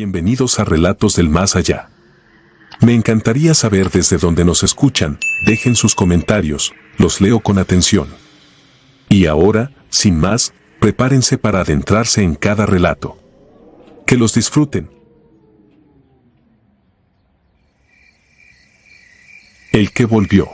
Bienvenidos a Relatos del Más Allá. Me encantaría saber desde dónde nos escuchan, dejen sus comentarios, los leo con atención. Y ahora, sin más, prepárense para adentrarse en cada relato. Que los disfruten. El que volvió.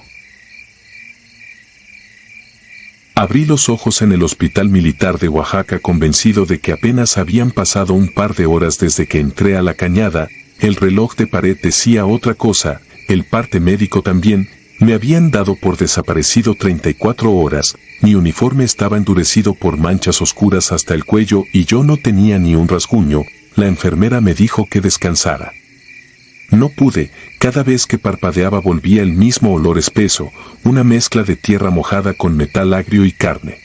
Abrí los ojos en el Hospital Militar de Oaxaca convencido de que apenas habían pasado un par de horas desde que entré a la cañada. El reloj de pared decía otra cosa, el parte médico también. Me habían dado por desaparecido 34 horas, mi uniforme estaba endurecido por manchas oscuras hasta el cuello y yo no tenía ni un rasguño. La enfermera me dijo que descansara. No pude, cada vez que parpadeaba volvía el mismo olor espeso, una mezcla de tierra mojada con metal agrio y carne.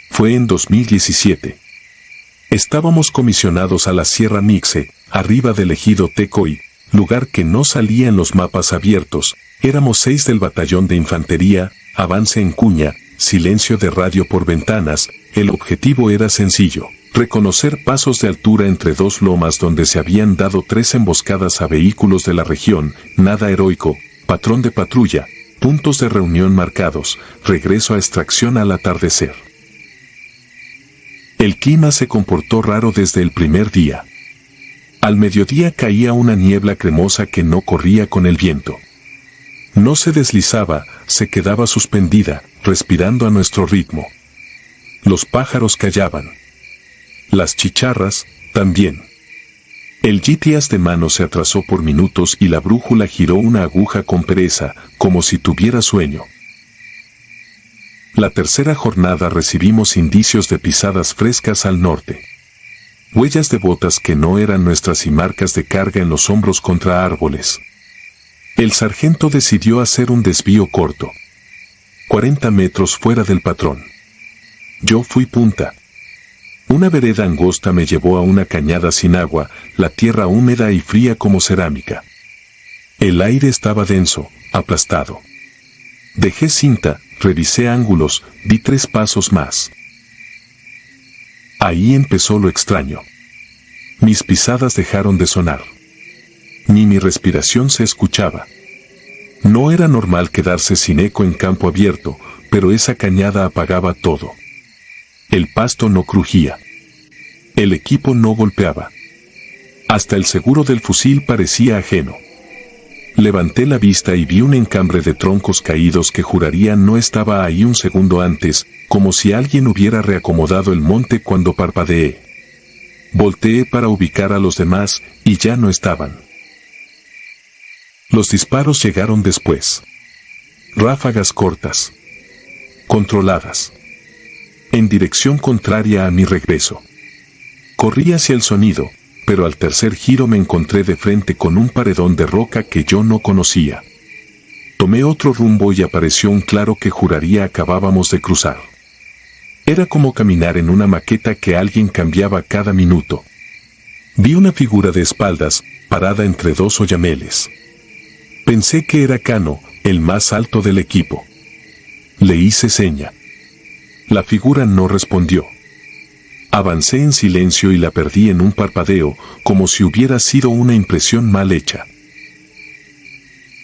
Fue en 2017. Estábamos comisionados a la Sierra Mixe, arriba del ejido Tecoy, lugar que no salía en los mapas abiertos. Éramos 6 del batallón de infantería, avance en cuña, silencio de radio por ventanas. El objetivo era sencillo: reconocer pasos de altura entre dos lomas donde se habían dado 3 emboscadas a vehículos de la región. Nada heroico, patrón de patrulla, puntos de reunión marcados, regreso a extracción al atardecer. El clima se comportó raro desde el primer día. Al mediodía caía una niebla cremosa que no corría con el viento. No se deslizaba, se quedaba suspendida, respirando a nuestro ritmo. Los pájaros callaban. Las chicharras, también. El GPS de mano se atrasó por minutos y la brújula giró una aguja con pereza, como si tuviera sueño. La tercera jornada recibimos indicios de pisadas frescas al norte. Huellas de botas que no eran nuestras y marcas de carga en los hombros contra árboles. El sargento decidió hacer un desvío corto. 40 metros fuera del patrón. Yo fui punta. Una vereda angosta me llevó a una cañada sin agua, la tierra húmeda y fría como cerámica. El aire estaba denso, aplastado. Dejé cinta, revisé ángulos, di 3 pasos más. Ahí empezó lo extraño. Mis pisadas dejaron de sonar. Ni mi respiración se escuchaba. No era normal quedarse sin eco en campo abierto, pero esa cañada apagaba todo. El pasto no crujía. El equipo no golpeaba. Hasta el seguro del fusil parecía ajeno. Levanté la vista y vi un encambre de troncos caídos que juraría no estaba ahí un segundo antes, como si alguien hubiera reacomodado el monte cuando parpadeé. Volteé para ubicar a los demás, y ya no estaban. Los disparos llegaron después. Ráfagas cortas. Controladas. En dirección contraria a mi regreso. Corrí hacia el sonido, pero al tercer giro me encontré de frente con un paredón de roca que yo no conocía. Tomé otro rumbo y apareció un claro que juraría acabábamos de cruzar. Era como caminar en una maqueta que alguien cambiaba cada minuto. Vi una figura de espaldas, parada entre 2 oyameles. Pensé que era Cano, el más alto del equipo. Le hice seña. La figura no respondió. Avancé en silencio y la perdí en un parpadeo, como si hubiera sido una impresión mal hecha.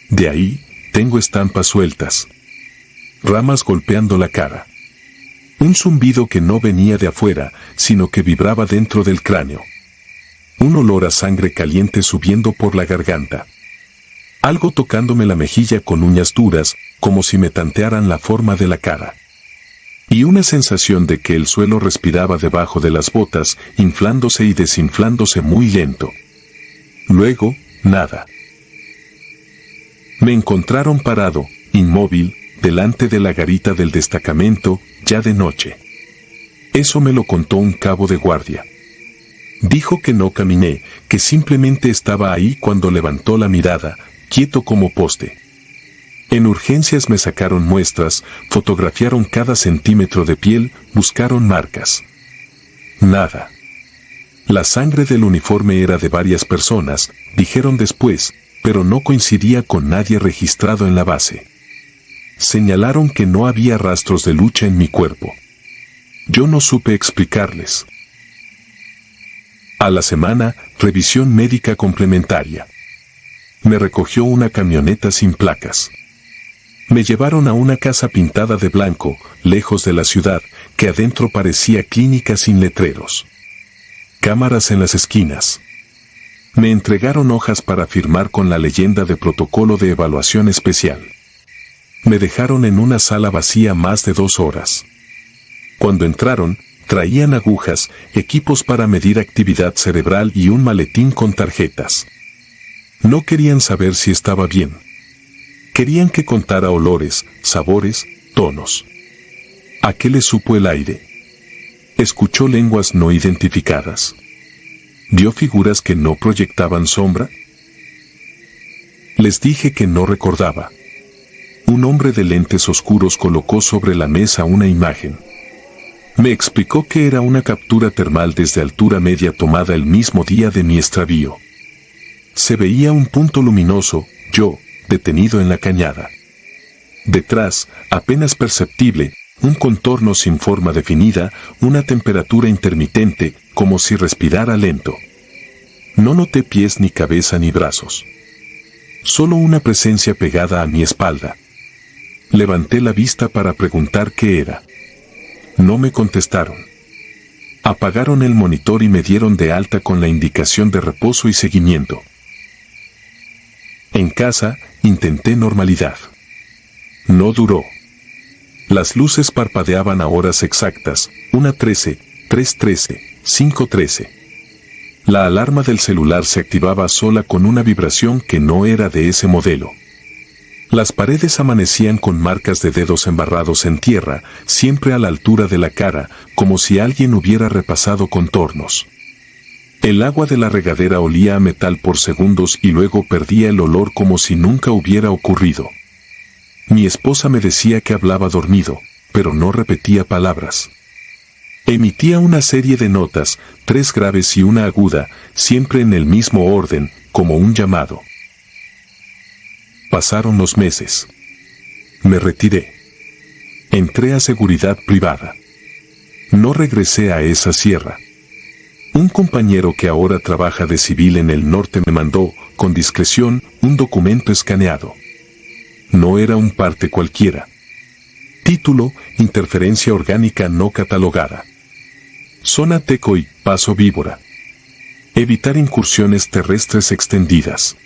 De ahí, tengo estampas sueltas. Ramas golpeando la cara. Un zumbido que no venía de afuera, sino que vibraba dentro del cráneo. Un olor a sangre caliente subiendo por la garganta. Algo tocándome la mejilla con uñas duras, como si me tantearan la forma de la cara. Y una sensación de que el suelo respiraba debajo de las botas, inflándose y desinflándose muy lento. Luego, nada. Me encontraron parado, inmóvil, delante de la garita del destacamento, ya de noche. Eso me lo contó un cabo de guardia. Dijo que no caminé, que simplemente estaba ahí cuando levantó la mirada, quieto como poste. En urgencias me sacaron muestras, fotografiaron cada centímetro de piel, buscaron marcas. Nada. La sangre del uniforme era de varias personas, dijeron después, pero no coincidía con nadie registrado en la base. Señalaron que no había rastros de lucha en mi cuerpo. Yo no supe explicarles. A la semana, revisión médica complementaria. Me recogió una camioneta sin placas. Me llevaron a una casa pintada de blanco, lejos de la ciudad, que adentro parecía clínica sin letreros. Cámaras en las esquinas. Me entregaron hojas para firmar con la leyenda de protocolo de evaluación especial. Me dejaron en una sala vacía más de 2 horas. Cuando entraron, traían agujas, equipos para medir actividad cerebral y un maletín con tarjetas. No querían saber si estaba bien. Querían que contara olores, sabores, tonos. ¿A qué le supo el aire? ¿Escuchó lenguas no identificadas? ¿Vio figuras que no proyectaban sombra? Les dije que no recordaba. Un hombre de lentes oscuros colocó sobre la mesa una imagen. Me explicó que era una captura termal desde altura media tomada el mismo día de mi extravío. Se veía un punto luminoso, yo, detenido en la cañada. Detrás, apenas perceptible, un contorno sin forma definida, una temperatura intermitente, como si respirara lento. No noté pies ni cabeza ni brazos. Solo una presencia pegada a mi espalda. Levanté la vista para preguntar qué era. No me contestaron. Apagaron el monitor y me dieron de alta con la indicación de reposo y seguimiento. En casa, intenté normalidad. No duró. Las luces parpadeaban a horas exactas, 1:13, 3:13, 5:13. La alarma del celular se activaba sola con una vibración que no era de ese modelo. Las paredes amanecían con marcas de dedos embarrados en tierra, siempre a la altura de la cara, como si alguien hubiera repasado contornos. El agua de la regadera olía a metal por segundos y luego perdía el olor como si nunca hubiera ocurrido. Mi esposa me decía que hablaba dormido, pero no repetía palabras. Emitía una serie de notas, 3 graves y una aguda, siempre en el mismo orden, como un llamado. Pasaron los meses. Me retiré. Entré a seguridad privada. No regresé a esa sierra. Un compañero que ahora trabaja de civil en el norte me mandó, con discreción, un documento escaneado. No era un parte cualquiera. Título: Interferencia orgánica no catalogada. Zona Tecoy, Paso Víbora. Evitar incursiones terrestres extendidas.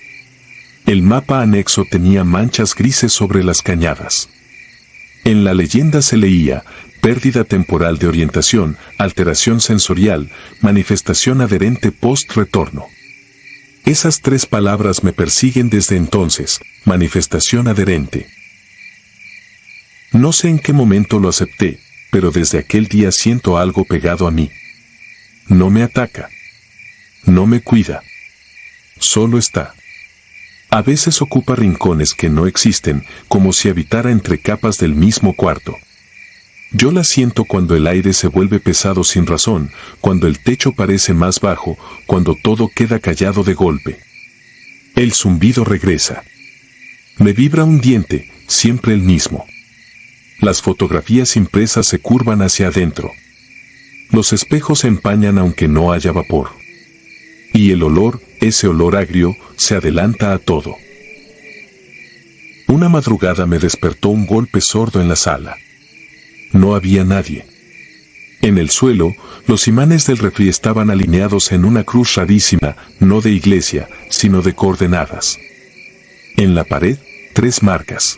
El mapa anexo tenía manchas grises sobre las cañadas. En la leyenda se leía: pérdida temporal de orientación, alteración sensorial, manifestación adherente post-retorno. Esas 3 palabras me persiguen desde entonces: manifestación adherente. No sé en qué momento lo acepté, pero desde aquel día siento algo pegado a mí. No me ataca. No me cuida. Solo está. A veces ocupa rincones que no existen, como si habitara entre capas del mismo cuarto. Yo la siento cuando el aire se vuelve pesado sin razón, cuando el techo parece más bajo, cuando todo queda callado de golpe. El zumbido regresa. Me vibra un diente, siempre el mismo. Las fotografías impresas se curvan hacia adentro. Los espejos se empañan aunque no haya vapor. Y el olor, ese olor agrio, se adelanta a todo. Una madrugada me despertó un golpe sordo en la sala. No había nadie. En el suelo, los imanes del refri estaban alineados en una cruz rarísima, no de iglesia, sino de coordenadas. En la pared, 3 marcas.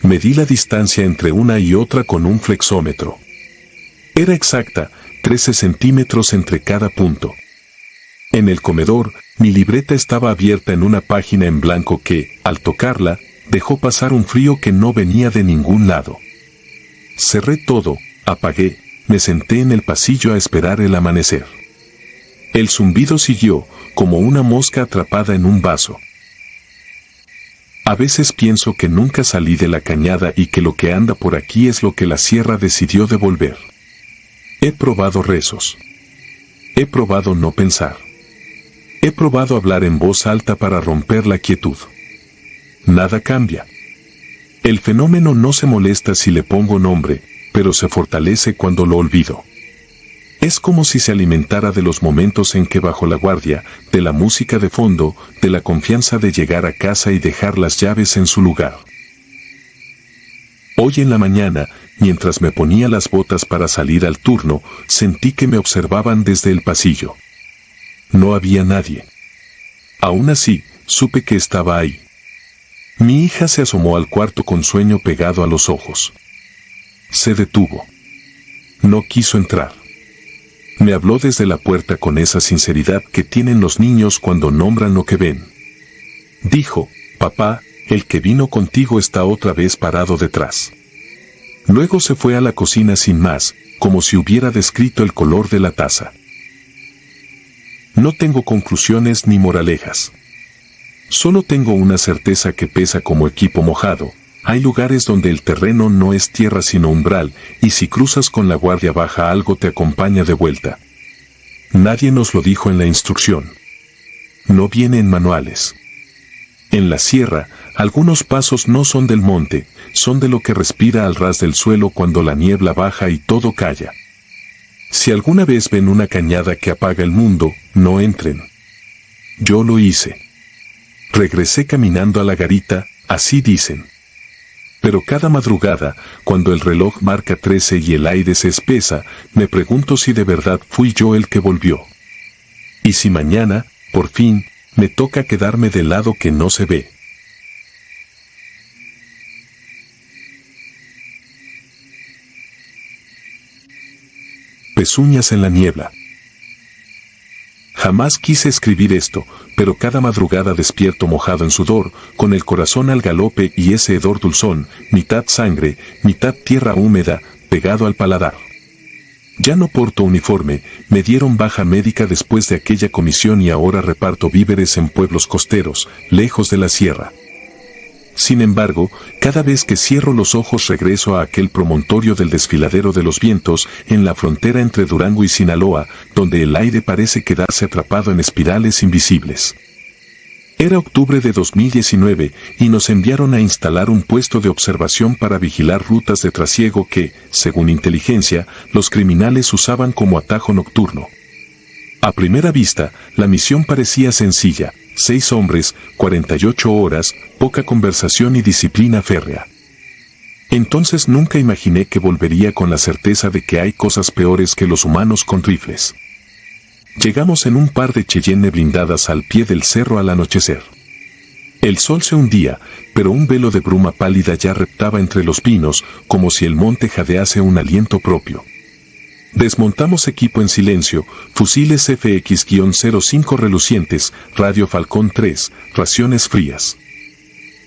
Medí la distancia entre una y otra con un flexómetro. Era exacta, 13 centímetros entre cada punto. En el comedor, mi libreta estaba abierta en una página en blanco que, al tocarla, dejó pasar un frío que no venía de ningún lado. Cerré todo, apagué, me senté en el pasillo a esperar el amanecer. El zumbido siguió, como una mosca atrapada en un vaso. A veces pienso que nunca salí de la cañada y que lo que anda por aquí es lo que la sierra decidió devolver. He probado rezos. He probado no pensar. He probado hablar en voz alta para romper la quietud. Nada cambia. El fenómeno no se molesta si le pongo nombre, pero se fortalece cuando lo olvido. Es como si se alimentara de los momentos en que bajo la guardia, de la música de fondo, de la confianza de llegar a casa y dejar las llaves en su lugar. Hoy en la mañana, mientras me ponía las botas para salir al turno, sentí que me observaban desde el pasillo. No había nadie. Aún así, supe que estaba ahí. Mi hija se asomó al cuarto con sueño pegado a los ojos. Se detuvo. No quiso entrar. Me habló desde la puerta con esa sinceridad que tienen los niños cuando nombran lo que ven. Dijo, «Papá, el que vino contigo está otra vez parado detrás». Luego se fue a la cocina sin más, como si hubiera descrito el color de la taza. No tengo conclusiones ni moralejas. Solo tengo una certeza que pesa como equipo mojado. Hay lugares donde el terreno no es tierra sino umbral, y si cruzas con la guardia baja algo te acompaña de vuelta. Nadie nos lo dijo en la instrucción. No viene en manuales. En la sierra, algunos pasos no son del monte, son de lo que respira al ras del suelo cuando la niebla baja y todo calla. Si alguna vez ven una cañada que apaga el mundo, no entren. Yo lo hice. Regresé caminando a la garita, así dicen. Pero cada madrugada, cuando el reloj marca 13 y el aire se espesa, me pregunto si de verdad fui yo el que volvió. Y si mañana, por fin, me toca quedarme del lado que no se ve. Pezuñas en la niebla. Jamás quise escribir esto, pero cada madrugada despierto mojado en sudor, con el corazón al galope y ese hedor dulzón, mitad sangre, mitad tierra húmeda, pegado al paladar. Ya no porto uniforme, me dieron baja médica después de aquella comisión y ahora reparto víveres en pueblos costeros, lejos de la sierra. Sin embargo, cada vez que cierro los ojos regreso a aquel promontorio del Desfiladero de los Vientos, en la frontera entre Durango y Sinaloa, donde el aire parece quedarse atrapado en espirales invisibles. Era octubre de 2019 y nos enviaron a instalar un puesto de observación para vigilar rutas de trasiego que, según inteligencia, los criminales usaban como atajo nocturno. A primera vista, la misión parecía sencilla: 6 hombres, 48 horas, poca conversación y disciplina férrea. Entonces nunca imaginé que volvería con la certeza de que hay cosas peores que los humanos con rifles. Llegamos en un par de Cheyenne blindadas al pie del cerro al anochecer. El sol se hundía, pero un velo de bruma pálida ya reptaba entre los pinos, como si el monte jadease un aliento propio. Desmontamos equipo en silencio, fusiles FX-05 relucientes, radio Falcón 3, raciones frías.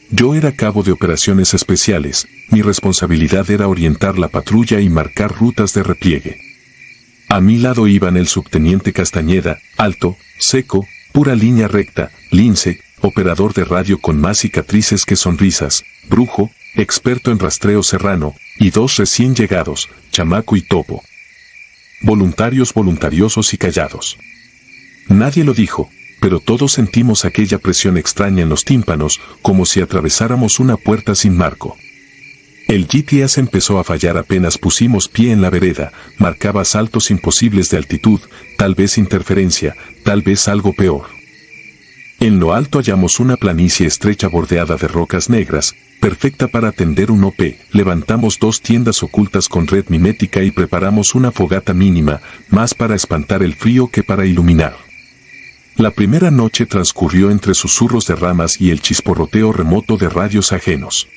Yo era cabo de operaciones especiales, mi responsabilidad era orientar la patrulla y marcar rutas de repliegue. A mi lado iban el subteniente Castañeda, alto, seco, pura línea recta, lince, operador de radio con más cicatrices que sonrisas, brujo, experto en rastreo serrano, y 2 recién llegados, Chamaco y Topo. Voluntarios voluntariosos y callados. Nadie lo dijo, pero todos sentimos aquella presión extraña en los tímpanos, como si atravesáramos una puerta sin marco. El GPS empezó a fallar apenas pusimos pie en la vereda, marcaba saltos imposibles de altitud, tal vez interferencia, tal vez algo peor. En lo alto hallamos una planicie estrecha bordeada de rocas negras, perfecta para atender un OP, levantamos 2 tiendas ocultas con red mimética y preparamos una fogata mínima, más para espantar el frío que para iluminar. La primera noche transcurrió entre susurros de ramas y el chisporroteo remoto de radios ajenos.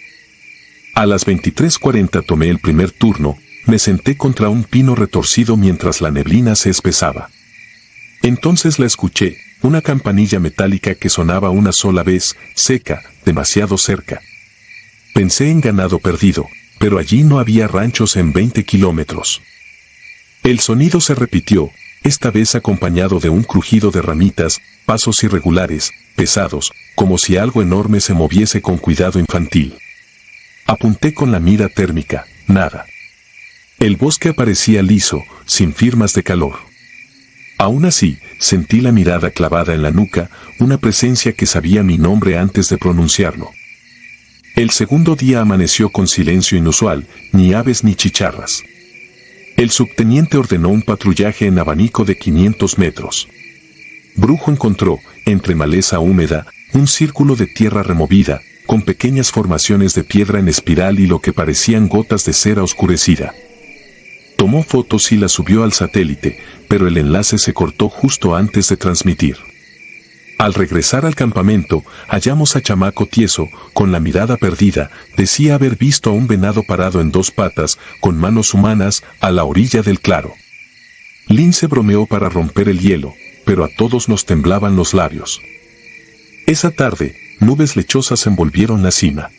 A las 23:40 tomé el primer turno, me senté contra un pino retorcido mientras la neblina se espesaba. Entonces la escuché, una campanilla metálica que sonaba una sola vez, seca, demasiado cerca. Pensé en ganado perdido, pero allí no había ranchos en 20 kilómetros. El sonido se repitió, esta vez acompañado de un crujido de ramitas, pasos irregulares, pesados, como si algo enorme se moviese con cuidado infantil. Apunté con la mira térmica, nada. El bosque aparecía liso, sin firmas de calor. Aún así, sentí la mirada clavada en la nuca, una presencia que sabía mi nombre antes de pronunciarlo. El segundo día amaneció con silencio inusual, ni aves ni chicharras. El subteniente ordenó un patrullaje en abanico de 500 metros. Brujo encontró, entre maleza húmeda, un círculo de tierra removida, con pequeñas formaciones de piedra en espiral y lo que parecían gotas de cera oscurecida. Tomó fotos y las subió al satélite, pero el enlace se cortó justo antes de transmitir. Al regresar al campamento, hallamos a Chamaco tieso, con la mirada perdida. Decía haber visto a un venado parado en dos patas, con manos humanas, a la orilla del claro. Lince bromeó para romper el hielo, pero a todos nos temblaban los labios. Esa tarde, nubes lechosas envolvieron la cima.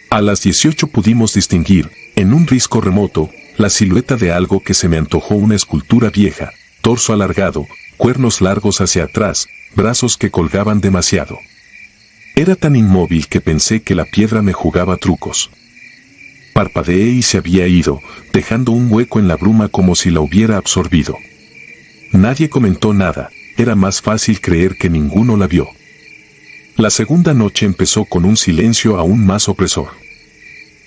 A las 18 pudimos distinguir, en un risco remoto, la silueta de algo que se me antojó una escultura vieja, torso alargado, cuernos largos hacia atrás, brazos que colgaban demasiado. Era tan inmóvil que pensé que la piedra me jugaba trucos. Parpadeé y se había ido, dejando un hueco en la bruma como si la hubiera absorbido. Nadie comentó nada, era más fácil creer que ninguno la vio. La segunda noche empezó con un silencio aún más opresor.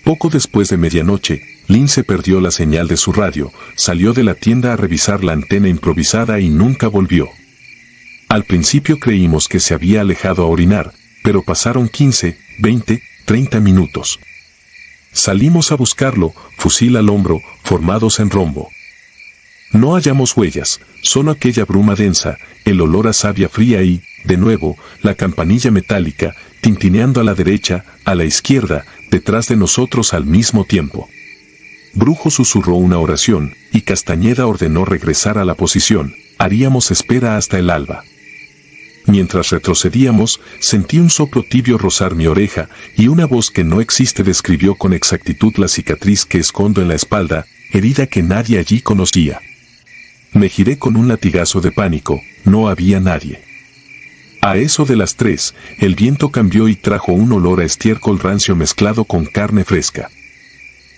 Poco después de medianoche, Lince perdió la señal de su radio, salió de la tienda a revisar la antena improvisada y nunca volvió. Al principio creímos que se había alejado a orinar, pero pasaron 15, 20, 30 minutos. Salimos a buscarlo, fusil al hombro, formados en rombo. No hallamos huellas, solo aquella bruma densa, el olor a savia fría y, de nuevo, la campanilla metálica, tintineando a la derecha, a la izquierda, detrás de nosotros al mismo tiempo. Brujo susurró una oración, y Castañeda ordenó regresar a la posición. Haríamos espera hasta el alba. Mientras retrocedíamos, sentí un soplo tibio rozar mi oreja, y una voz que no existe describió con exactitud la cicatriz que escondo en la espalda, herida que nadie allí conocía. Me giré con un latigazo de pánico, no había nadie. A eso de las 3, el viento cambió y trajo un olor a estiércol rancio mezclado con carne fresca.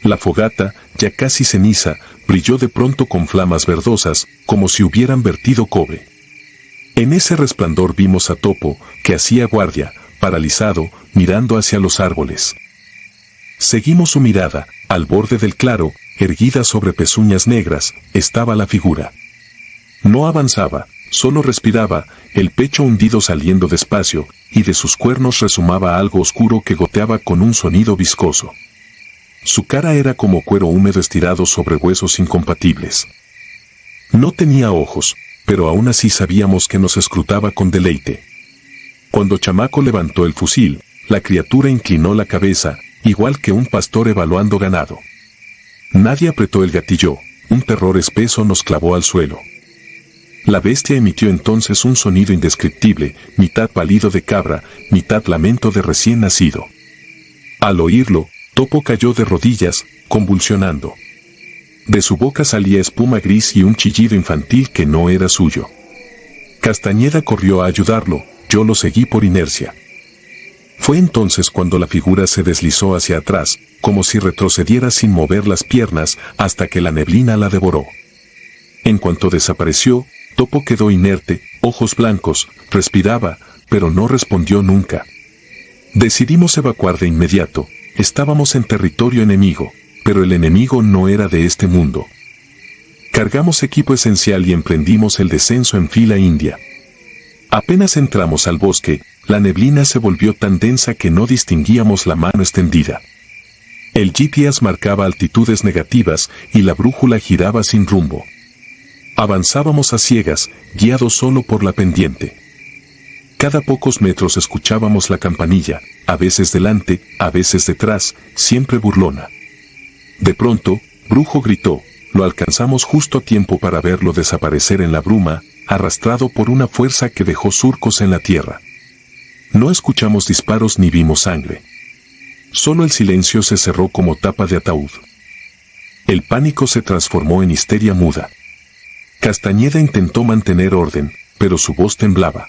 La fogata, ya casi ceniza, brilló de pronto con flamas verdosas, como si hubieran vertido cobre. En ese resplandor vimos a Topo, que hacía guardia, paralizado, mirando hacia los árboles. Seguimos su mirada, al borde del claro, erguida sobre pezuñas negras, estaba la figura. No avanzaba, solo respiraba, el pecho hundido saliendo despacio, y de sus cuernos resumaba algo oscuro que goteaba con un sonido viscoso. Su cara era como cuero húmedo estirado sobre huesos incompatibles. No tenía ojos, pero aún así sabíamos que nos escrutaba con deleite. Cuando Chamaco levantó el fusil, la criatura inclinó la cabeza, igual que un pastor evaluando ganado. Nadie apretó el gatillo, un terror espeso nos clavó al suelo. La bestia emitió entonces un sonido indescriptible, mitad balido de cabra, mitad lamento de recién nacido. Al oírlo, Topo cayó de rodillas, convulsionando. De su boca salía espuma gris y un chillido infantil que no era suyo. Castañeda corrió a ayudarlo, yo lo seguí por inercia. Fue entonces cuando la figura se deslizó hacia atrás, como si retrocediera sin mover las piernas, hasta que la neblina la devoró. En cuanto desapareció, Topo quedó inerte, ojos blancos, respiraba, pero no respondió nunca. Decidimos evacuar de inmediato. Estábamos en territorio enemigo, pero el enemigo no era de este mundo. Cargamos equipo esencial y emprendimos el descenso en fila india. Apenas entramos al bosque, la neblina se volvió tan densa que no distinguíamos la mano extendida. El GPS marcaba altitudes negativas y la brújula giraba sin rumbo. Avanzábamos a ciegas, guiados solo por la pendiente. Cada pocos metros escuchábamos la campanilla, a veces delante, a veces detrás, siempre burlona. De pronto, Brujo gritó, lo alcanzamos justo a tiempo para verlo desaparecer en la bruma, arrastrado por una fuerza que dejó surcos en la tierra. No escuchamos disparos ni vimos sangre. Solo el silencio se cerró como tapa de ataúd. El pánico se transformó en histeria muda. Castañeda intentó mantener orden, pero su voz temblaba.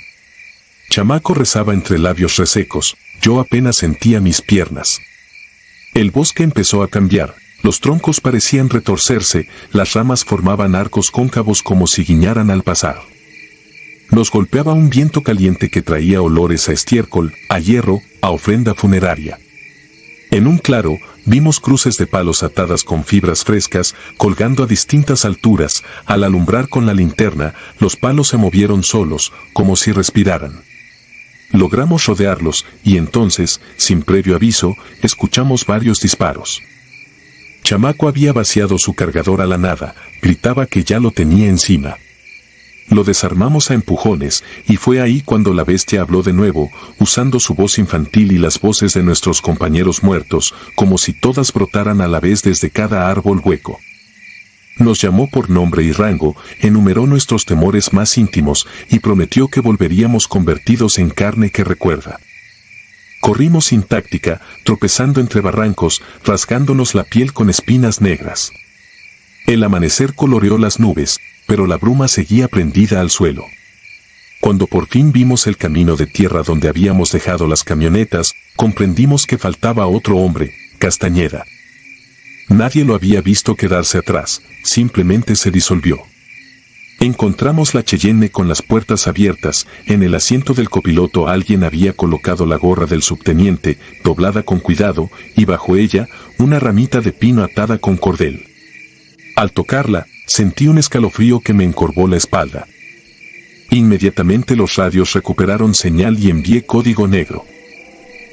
Chamaco rezaba entre labios resecos, yo apenas sentía mis piernas. El bosque empezó a cambiar, los troncos parecían retorcerse, las ramas formaban arcos cóncavos como si guiñaran al pasar. Nos golpeaba un viento caliente que traía olores a estiércol, a hierro, a ofrenda funeraria. En un claro, vimos cruces de palos atadas con fibras frescas, colgando a distintas alturas. Al alumbrar con la linterna, los palos se movieron solos, como si respiraran. Logramos rodearlos, y entonces, sin previo aviso, escuchamos varios disparos. Chamaco había vaciado su cargador a la nada, gritaba que ya lo tenía encima. Lo desarmamos a empujones, y fue ahí cuando la bestia habló de nuevo, usando su voz infantil y las voces de nuestros compañeros muertos, como si todas brotaran a la vez desde cada árbol hueco. Nos llamó por nombre y rango, enumeró nuestros temores más íntimos, y prometió que volveríamos convertidos en carne que recuerda. Corrimos sin táctica, tropezando entre barrancos, rasgándonos la piel con espinas negras. El amanecer coloreó las nubes, pero la bruma seguía prendida al suelo. Cuando por fin vimos el camino de tierra donde habíamos dejado las camionetas, comprendimos que faltaba otro hombre, Castañeda. Nadie lo había visto quedarse atrás, simplemente se disolvió. Encontramos la Cheyenne con las puertas abiertas. En el asiento del copiloto alguien había colocado la gorra del subteniente, doblada con cuidado, y bajo ella, una ramita de pino atada con cordel. Al tocarla, sentí un escalofrío que me encorvó la espalda. Inmediatamente los radios recuperaron señal y envié código negro.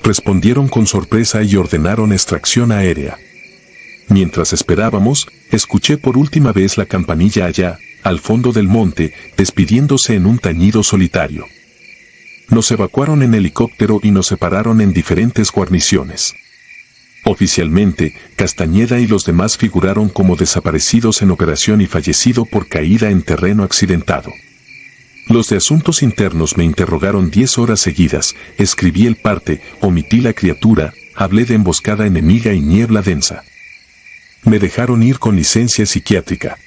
Respondieron con sorpresa y ordenaron extracción aérea. Mientras esperábamos, escuché por última vez la campanilla allá, al fondo del monte, despidiéndose en un tañido solitario. Nos evacuaron en helicóptero y nos separaron en diferentes guarniciones. Oficialmente, Castañeda y los demás figuraron como desaparecidos en operación y fallecido por caída en terreno accidentado. Los de asuntos internos me interrogaron 10 horas seguidas, escribí el parte, omití la criatura, hablé de emboscada enemiga y niebla densa. Me dejaron ir con licencia psiquiátrica.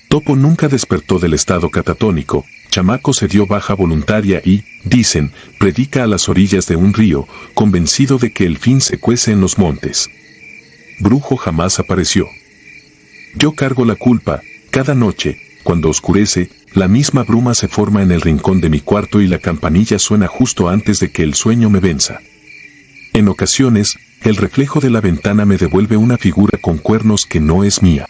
Topo nunca despertó del estado catatónico. Chamaco se dio baja voluntaria y, dicen, predica a las orillas de un río, convencido de que el fin se cuece en los montes. Brujo jamás apareció. Yo cargo la culpa. Cada noche, cuando oscurece, la misma bruma se forma en el rincón de mi cuarto y la campanilla suena justo antes de que el sueño me venza. En ocasiones, el reflejo de la ventana me devuelve una figura con cuernos que no es mía.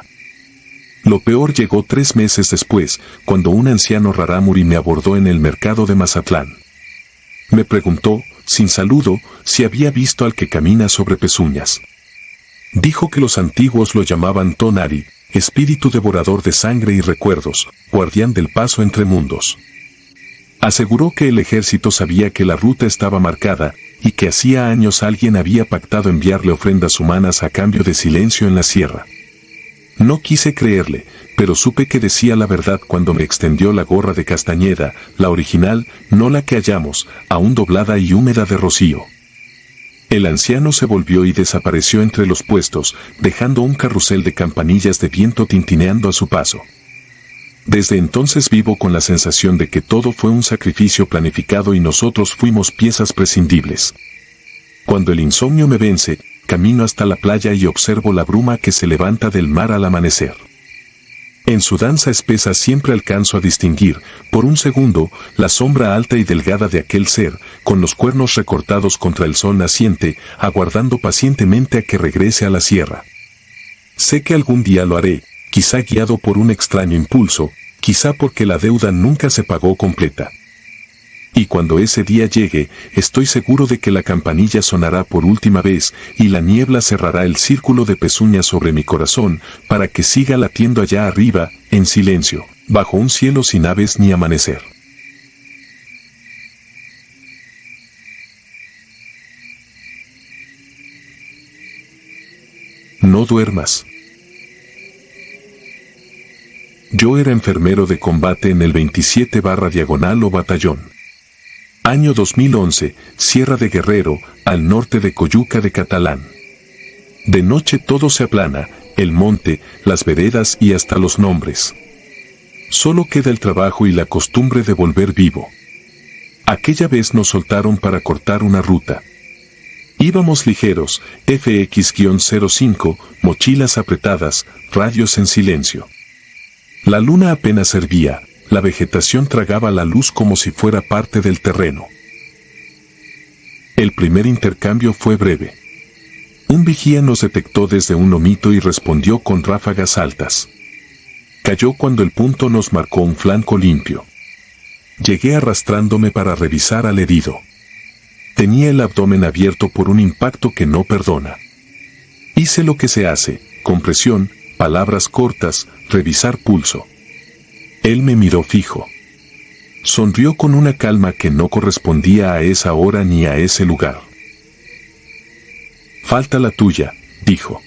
Lo peor llegó 3 meses después, cuando un anciano rarámuri me abordó en el mercado de Mazatlán. Me preguntó, sin saludo, si había visto al que camina sobre pezuñas. Dijo que los antiguos lo llamaban Tonari, espíritu devorador de sangre y recuerdos, guardián del paso entre mundos. Aseguró que el ejército sabía que la ruta estaba marcada, y que hacía años alguien había pactado enviarle ofrendas humanas a cambio de silencio en la sierra. No quise creerle, pero supe que decía la verdad cuando me extendió la gorra de Castañeda, la original, no la que hallamos, aún doblada y húmeda de rocío. El anciano se volvió y desapareció entre los puestos, dejando un carrusel de campanillas de viento tintineando a su paso. Desde entonces vivo con la sensación de que todo fue un sacrificio planificado y nosotros fuimos piezas prescindibles. Cuando el insomnio me vence, camino hasta la playa y observo la bruma que se levanta del mar al amanecer. En su danza espesa siempre alcanzo a distinguir, por un segundo, la sombra alta y delgada de aquel ser, con los cuernos recortados contra el sol naciente, aguardando pacientemente a que regrese a la sierra. Sé que algún día lo haré, quizá guiado por un extraño impulso, quizá porque la deuda nunca se pagó completa. Y cuando ese día llegue, estoy seguro de que la campanilla sonará por última vez, y la niebla cerrará el círculo de pezuñas sobre mi corazón, para que siga latiendo allá arriba, en silencio, bajo un cielo sin aves ni amanecer. No duermas. Yo era enfermero de combate en el 27/diagonal o batallón. Año 2011, Sierra de Guerrero, al norte de Coyuca de Catalán. De noche todo se aplana, el monte, las veredas y hasta los nombres. Solo queda el trabajo y la costumbre de volver vivo. Aquella vez nos soltaron para cortar una ruta. Íbamos ligeros, FX-05, mochilas apretadas, radios en silencio. La luna apenas servía. La vegetación tragaba la luz como si fuera parte del terreno. El primer intercambio fue breve. Un vigía nos detectó desde un lomito y respondió con ráfagas altas. Cayó cuando el punto nos marcó un flanco limpio. Llegué arrastrándome para revisar al herido. Tenía el abdomen abierto por un impacto que no perdona. Hice lo que se hace, compresión, palabras cortas, revisar pulso. Él me miró fijo. Sonrió con una calma que no correspondía a esa hora ni a ese lugar. Falta la tuya, dijo.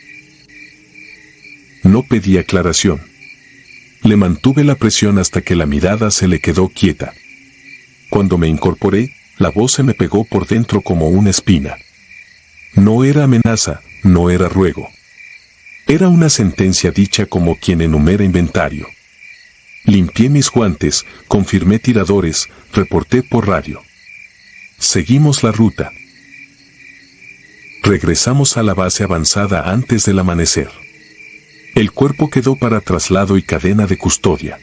No pedí aclaración. Le mantuve la presión hasta que la mirada se le quedó quieta. Cuando me incorporé, la voz se me pegó por dentro como una espina. No era amenaza, no era ruego. Era una sentencia dicha como quien enumera inventario. Limpié mis guantes, confirmé tiradores, reporté por radio. Seguimos la ruta. Regresamos a la base avanzada antes del amanecer. El cuerpo quedó para traslado y cadena de custodia.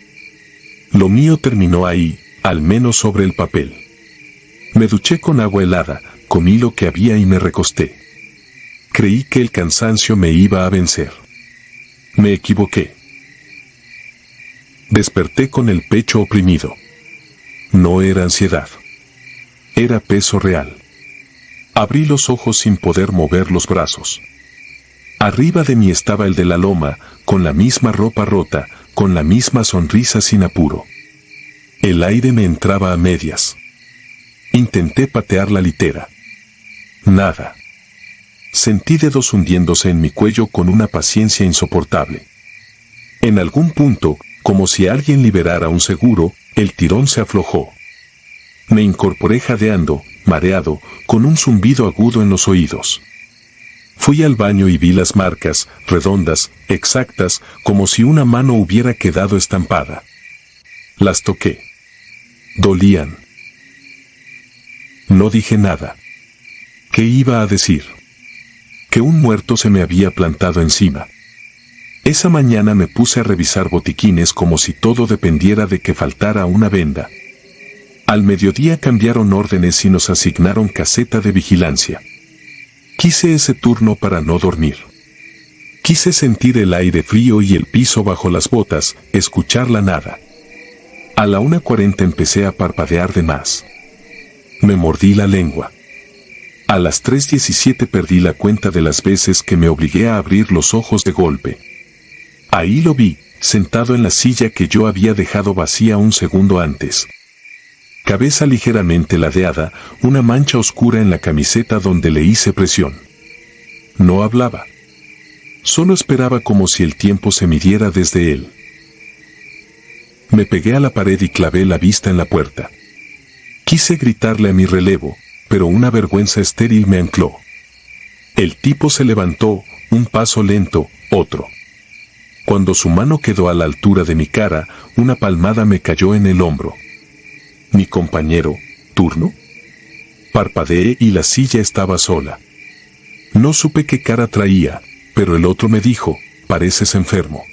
Lo mío terminó ahí, al menos sobre el papel. Me duché con agua helada, comí lo que había y me recosté. Creí que el cansancio me iba a vencer. Me equivoqué. Desperté con el pecho oprimido. No era ansiedad. Era peso real. Abrí los ojos sin poder mover los brazos. Arriba de mí estaba el de la loma, con la misma ropa rota, con la misma sonrisa sin apuro. El aire me entraba a medias. Intenté patear la litera. Nada. Sentí dedos hundiéndose en mi cuello con una paciencia insoportable. En algún punto, como si alguien liberara un seguro, el tirón se aflojó. Me incorporé jadeando, mareado, con un zumbido agudo en los oídos. Fui al baño y vi las marcas, redondas, exactas, como si una mano hubiera quedado estampada. Las toqué. Dolían. No dije nada. ¿Qué iba a decir? Que un muerto se me había plantado encima. Esa mañana me puse a revisar botiquines como si todo dependiera de que faltara una venda. Al mediodía cambiaron órdenes y nos asignaron caseta de vigilancia. Quise ese turno para no dormir. Quise sentir el aire frío y el piso bajo las botas, escuchar la nada. A la 1:40 empecé a parpadear de más. Me mordí la lengua. A las 3:17 perdí la cuenta de las veces que me obligué a abrir los ojos de golpe. Ahí lo vi, sentado en la silla que yo había dejado vacía un segundo antes. Cabeza ligeramente ladeada, una mancha oscura en la camiseta donde le hice presión. No hablaba. Solo esperaba como si el tiempo se midiera desde él. Me pegué a la pared y clavé la vista en la puerta. Quise gritarle a mi relevo, pero una vergüenza estéril me ancló. El tipo se levantó, un paso lento, otro. Cuando su mano quedó a la altura de mi cara, una palmada me cayó en el hombro. ¿Mi compañero, turno? Parpadeé y la silla estaba sola. No supe qué cara traía, pero el otro me dijo, pareces enfermo.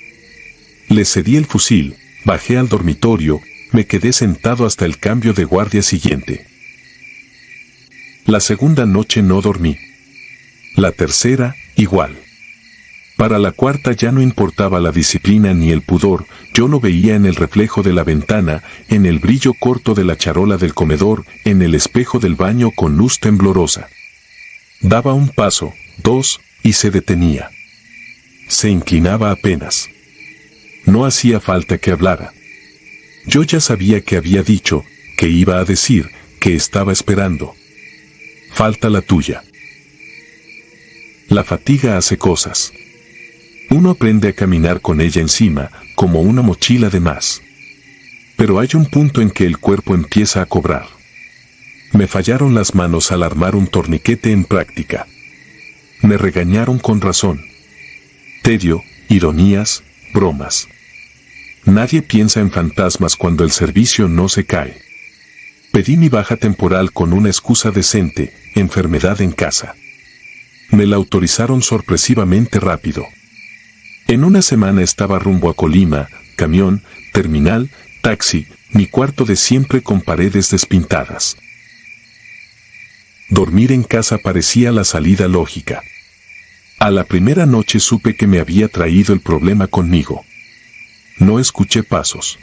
Le cedí el fusil, bajé al dormitorio, me quedé sentado hasta el cambio de guardia siguiente. La segunda noche no dormí. La tercera, igual. Para la cuarta ya no importaba la disciplina ni el pudor, yo lo veía en el reflejo de la ventana, en el brillo corto de la charola del comedor, en el espejo del baño con luz temblorosa. Daba un paso, dos, y se detenía. Se inclinaba apenas. No hacía falta que hablara. Yo ya sabía que había dicho, que iba a decir, que estaba esperando. Falta la tuya. La fatiga hace cosas. Uno aprende a caminar con ella encima, como una mochila de más. Pero hay un punto en que el cuerpo empieza a cobrar. Me fallaron las manos al armar un torniquete en práctica. Me regañaron con razón. Tedio, ironías, bromas. Nadie piensa en fantasmas cuando el servicio no se cae. Pedí mi baja temporal con una excusa decente, enfermedad en casa. Me la autorizaron sorpresivamente rápido. En una semana estaba rumbo a Colima, camión, terminal, taxi, mi cuarto de siempre con paredes despintadas. Dormir en casa parecía la salida lógica. A la primera noche supe que me había traído el problema conmigo. No escuché pasos.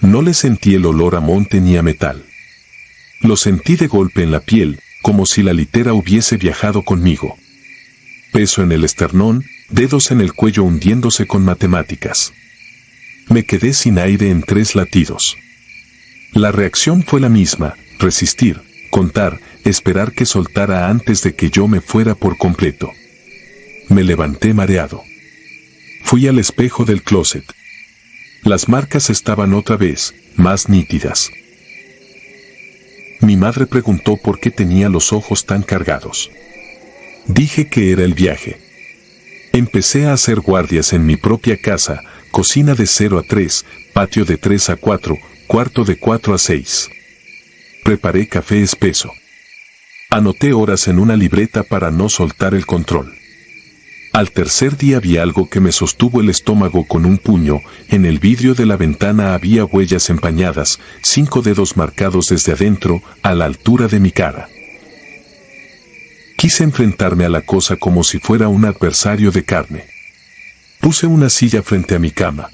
No le sentí el olor a monte ni a metal. Lo sentí de golpe en la piel, como si la litera hubiese viajado conmigo. Peso en el esternón, dedos en el cuello hundiéndose con matemáticas. Me quedé sin aire en 3 latidos. La reacción fue la misma: resistir, contar, esperar que soltara antes de que yo me fuera por completo. Me levanté mareado. Fui al espejo del closet. Las marcas estaban otra vez, más nítidas. Mi madre preguntó por qué tenía los ojos tan cargados. Dije que era el viaje. Empecé a hacer guardias en mi propia casa, cocina de 0 a 3, patio de 3 a 4, cuarto de 4 a 6. Preparé café espeso. Anoté horas en una libreta para no soltar el control. Al tercer día vi algo que me sostuvo el estómago con un puño. En el vidrio de la ventana había huellas empañadas, 5 dedos marcados desde adentro, a la altura de mi cara. Quise enfrentarme a la cosa como si fuera un adversario de carne. Puse una silla frente a mi cama.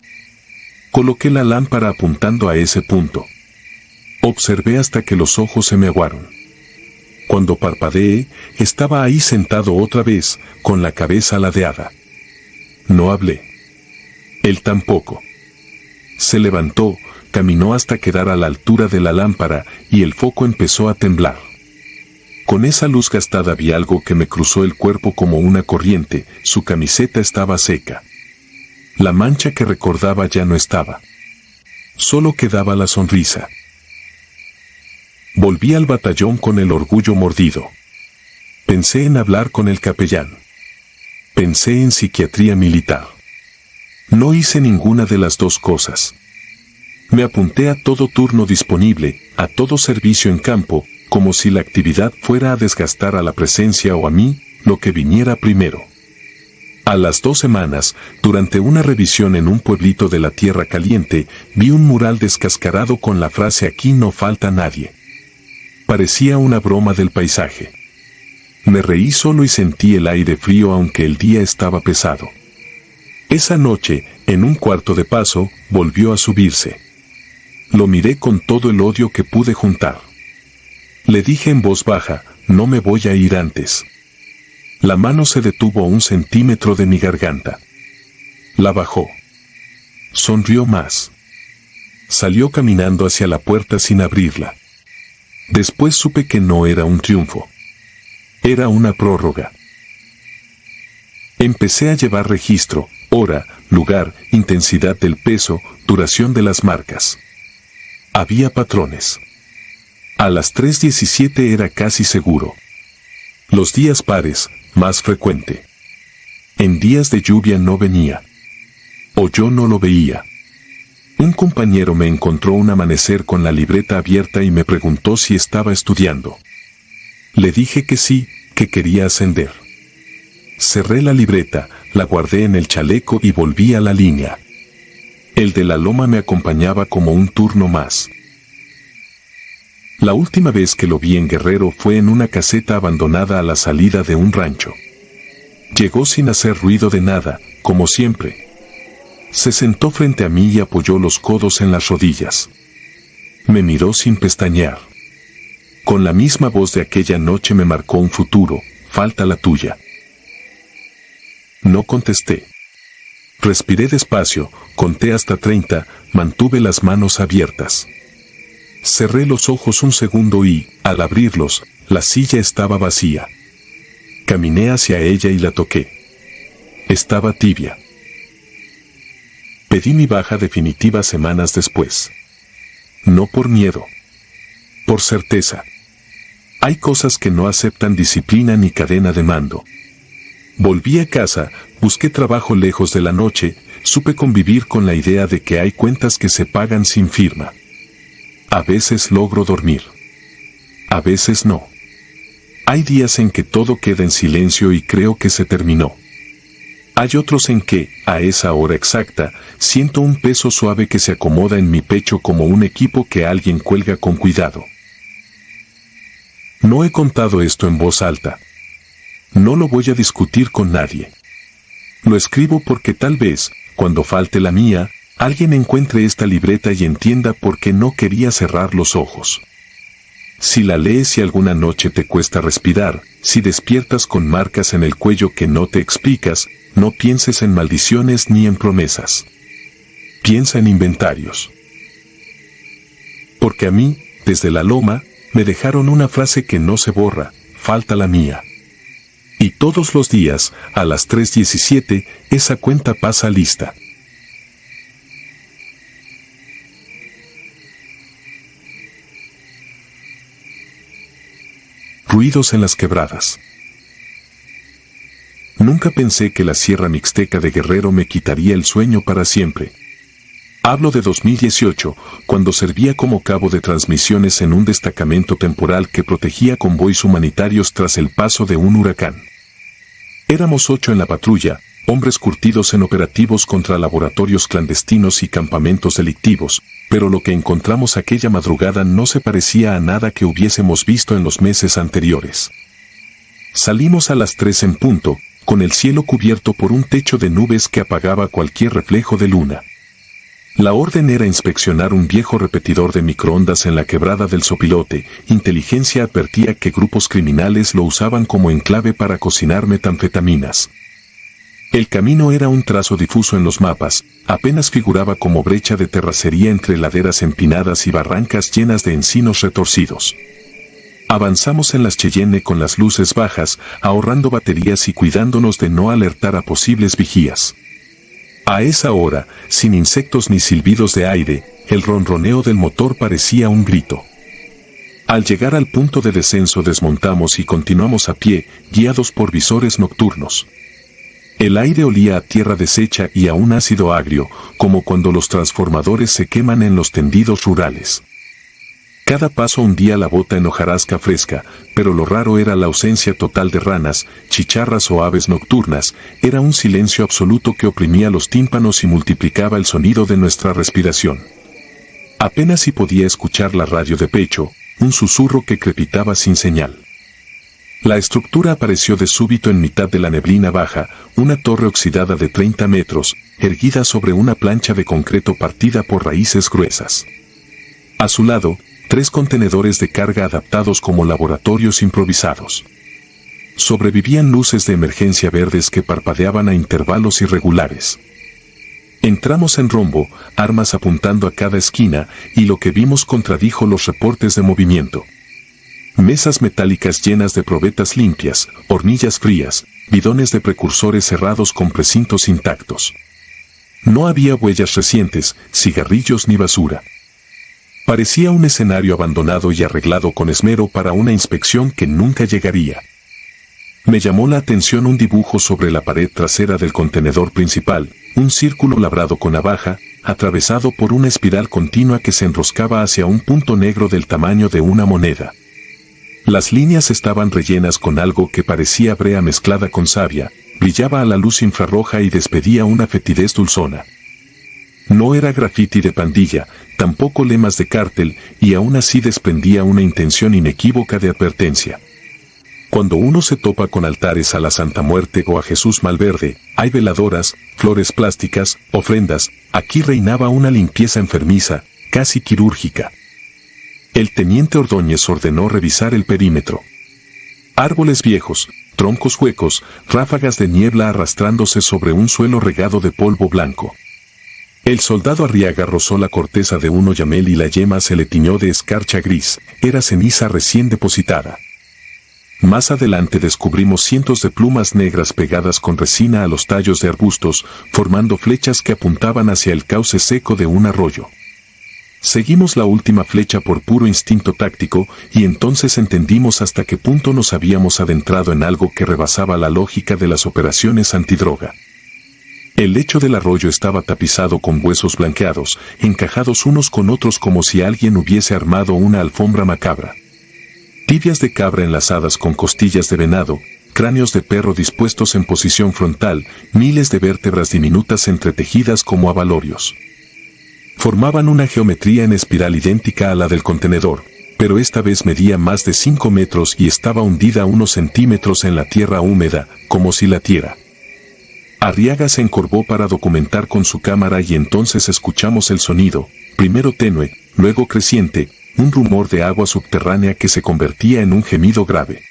Coloqué la lámpara apuntando a ese punto. Observé hasta que los ojos se me aguaron. Cuando parpadeé, estaba ahí sentado otra vez, con la cabeza ladeada. No hablé. Él tampoco. Se levantó, caminó hasta quedar a la altura de la lámpara, y el foco empezó a temblar. Con esa luz gastada vi algo que me cruzó el cuerpo como una corriente. Su camiseta estaba seca. La mancha que recordaba ya no estaba. Solo quedaba la sonrisa. Volví al batallón con el orgullo mordido. Pensé en hablar con el capellán. Pensé en psiquiatría militar. No hice ninguna de las dos cosas. Me apunté a todo turno disponible, a todo servicio en campo, como si la actividad fuera a desgastar a la presencia o a mí, lo que viniera primero. A las 2 semanas, durante una revisión en un pueblito de la Tierra Caliente, vi un mural descascarado con la frase "Aquí no falta nadie". Parecía una broma del paisaje. Me reí solo y sentí el aire frío aunque el día estaba pesado. Esa noche, en un cuarto de paso, volvió a subirse. Lo miré con todo el odio que pude juntar. Le dije en voz baja: no me voy a ir antes. La mano se detuvo a 1 centímetro de mi garganta. La bajó. Sonrió más. Salió caminando hacia la puerta sin abrirla. Después supe que no era un triunfo. Era una prórroga. Empecé a llevar registro: hora, lugar, intensidad del peso, duración de las marcas. Había patrones. A las 3:17 era casi seguro. Los días pares, más frecuente. En días de lluvia no venía. O yo no lo veía. Un compañero me encontró un amanecer con la libreta abierta y me preguntó si estaba estudiando. Le dije que sí, que quería ascender. Cerré la libreta, la guardé en el chaleco y volví a la línea. El de la loma me acompañaba como un turno más. La última vez que lo vi en Guerrero fue en una caseta abandonada a la salida de un rancho. Llegó sin hacer ruido de nada, como siempre. Se sentó frente a mí y apoyó los codos en las rodillas. Me miró sin pestañear. Con la misma voz de aquella noche me marcó un futuro: falta la tuya. No contesté. Respiré despacio, conté hasta 30, mantuve las manos abiertas. Cerré los ojos un segundo y, al abrirlos, la silla estaba vacía. Caminé hacia ella y la toqué. Estaba tibia. Pedí mi baja definitiva semanas después. No por miedo. Por certeza. Hay cosas que no aceptan disciplina ni cadena de mando. Volví a casa, busqué trabajo lejos de la noche, supe convivir con la idea de que hay cuentas que se pagan sin firma. A veces logro dormir. A veces no. Hay días en que todo queda en silencio y creo que se terminó. Hay otros en que, a esa hora exacta, siento un peso suave que se acomoda en mi pecho como un equipo que alguien cuelga con cuidado. No he contado esto en voz alta. No lo voy a discutir con nadie. Lo escribo porque tal vez, cuando falte la mía, alguien encuentre esta libreta y entienda por qué no quería cerrar los ojos. Si la lees y alguna noche te cuesta respirar, si despiertas con marcas en el cuello que no te explicas, no pienses en maldiciones ni en promesas. Piensa en inventarios. Porque a mí, desde la loma, me dejaron una frase que no se borra, falta la mía. Y todos los días, a las 3:17, esa cuenta pasa lista. Ruidos en las quebradas. Nunca pensé que la Sierra Mixteca de Guerrero me quitaría el sueño para siempre. Hablo de 2018, cuando servía como cabo de transmisiones en un destacamento temporal que protegía convoys humanitarios tras el paso de un huracán. Éramos 8 en la patrulla, hombres curtidos en operativos contra laboratorios clandestinos y campamentos delictivos, pero lo que encontramos aquella madrugada no se parecía a nada que hubiésemos visto en los meses anteriores. Salimos a las 3 en punto, con el cielo cubierto por un techo de nubes que apagaba cualquier reflejo de luna. La orden era inspeccionar un viejo repetidor de microondas en la quebrada del Sopilote. Inteligencia advertía que grupos criminales lo usaban como enclave para cocinar metanfetaminas. El camino era un trazo difuso en los mapas, apenas figuraba como brecha de terracería entre laderas empinadas y barrancas llenas de encinos retorcidos. Avanzamos en las Cheyenne con las luces bajas, ahorrando baterías y cuidándonos de no alertar a posibles vigías. A esa hora, sin insectos ni silbidos de aire, el ronroneo del motor parecía un grito. Al llegar al punto de descenso desmontamos y continuamos a pie, guiados por visores nocturnos. El aire olía a tierra deshecha y a un ácido agrio, como cuando los transformadores se queman en los tendidos rurales. Cada paso hundía la bota en hojarasca fresca, pero lo raro era la ausencia total de ranas, chicharras o aves nocturnas. Era un silencio absoluto que oprimía los tímpanos y multiplicaba el sonido de nuestra respiración. Apenas si podía escuchar la radio de pecho, un susurro que crepitaba sin señal. La estructura apareció de súbito en mitad de la neblina baja, una torre oxidada de 30 metros, erguida sobre una plancha de concreto partida por raíces gruesas. A su lado, 3 contenedores de carga adaptados como laboratorios improvisados. Sobrevivían luces de emergencia verdes que parpadeaban a intervalos irregulares. Entramos en rombo, armas apuntando a cada esquina, y lo que vimos contradijo los reportes de movimiento. Mesas metálicas llenas de probetas limpias, hornillas frías, bidones de precursores cerrados con precintos intactos. No había huellas recientes, cigarrillos ni basura. Parecía un escenario abandonado y arreglado con esmero para una inspección que nunca llegaría. Me llamó la atención un dibujo sobre la pared trasera del contenedor principal, un círculo labrado con navaja, atravesado por una espiral continua que se enroscaba hacia un punto negro del tamaño de una moneda. Las líneas estaban rellenas con algo que parecía brea mezclada con savia, brillaba a la luz infrarroja y despedía una fetidez dulzona. No era grafiti de pandilla, tampoco lemas de cártel, y aún así desprendía una intención inequívoca de advertencia. Cuando uno se topa con altares a la Santa Muerte o a Jesús Malverde, hay veladoras, flores plásticas, ofrendas. Aquí reinaba una limpieza enfermiza, casi quirúrgica. El teniente Ordóñez ordenó revisar el perímetro. Árboles viejos, troncos huecos, ráfagas de niebla arrastrándose sobre un suelo regado de polvo blanco. El soldado Arriaga rozó la corteza de un oyamel y la yema se le tiñó de escarcha gris, era ceniza recién depositada. Más adelante descubrimos cientos de plumas negras pegadas con resina a los tallos de arbustos, formando flechas que apuntaban hacia el cauce seco de un arroyo. Seguimos la última flecha por puro instinto táctico, y entonces entendimos hasta qué punto nos habíamos adentrado en algo que rebasaba la lógica de las operaciones antidroga. El lecho del arroyo estaba tapizado con huesos blanqueados, encajados unos con otros como si alguien hubiese armado una alfombra macabra. Tibias de cabra enlazadas con costillas de venado, cráneos de perro dispuestos en posición frontal, miles de vértebras diminutas entretejidas como abalorios. Formaban una geometría en espiral idéntica a la del contenedor, pero esta vez medía más de 5 metros y estaba hundida unos centímetros en la tierra húmeda, como si latiera. Arriaga se encorvó para documentar con su cámara y entonces escuchamos el sonido, primero tenue, luego creciente, un rumor de agua subterránea que se convertía en un gemido grave.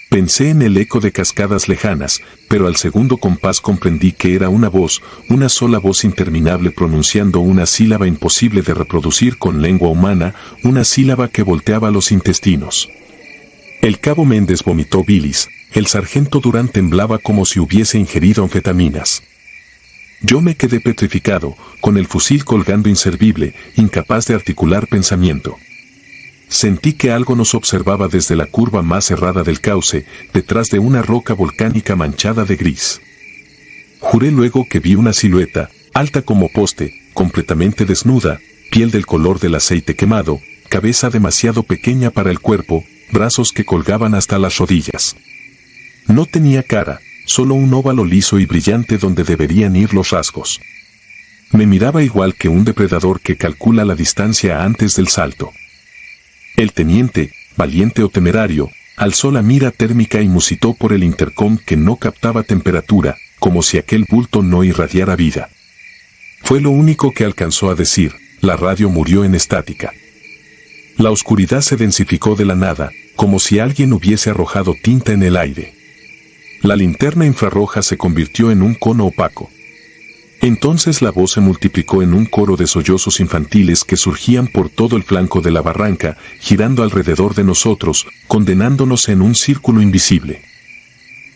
Pensé en el eco de cascadas lejanas, pero al segundo compás comprendí que era una voz, una sola voz interminable pronunciando una sílaba imposible de reproducir con lengua humana, una sílaba que volteaba los intestinos. El cabo Méndez vomitó bilis, el sargento Durán temblaba como si hubiese ingerido anfetaminas. Yo me quedé petrificado, con el fusil colgando inservible, incapaz de articular pensamiento. Sentí que algo nos observaba desde la curva más cerrada del cauce, detrás de una roca volcánica manchada de gris. Juré luego que vi una silueta, alta como poste, completamente desnuda, piel del color del aceite quemado, cabeza demasiado pequeña para el cuerpo, brazos que colgaban hasta las rodillas. No tenía cara, solo un óvalo liso y brillante donde deberían ir los rasgos. Me miraba igual que un depredador que calcula la distancia antes del salto. El teniente, valiente o temerario, alzó la mira térmica y musitó por el intercom que no captaba temperatura, como si aquel bulto no irradiara vida. Fue lo único que alcanzó a decir, la radio murió en estática. La oscuridad se densificó de la nada, como si alguien hubiese arrojado tinta en el aire. La linterna infrarroja se convirtió en un cono opaco. Entonces la voz se multiplicó en un coro de sollozos infantiles que surgían por todo el flanco de la barranca, girando alrededor de nosotros, condenándonos en un círculo invisible.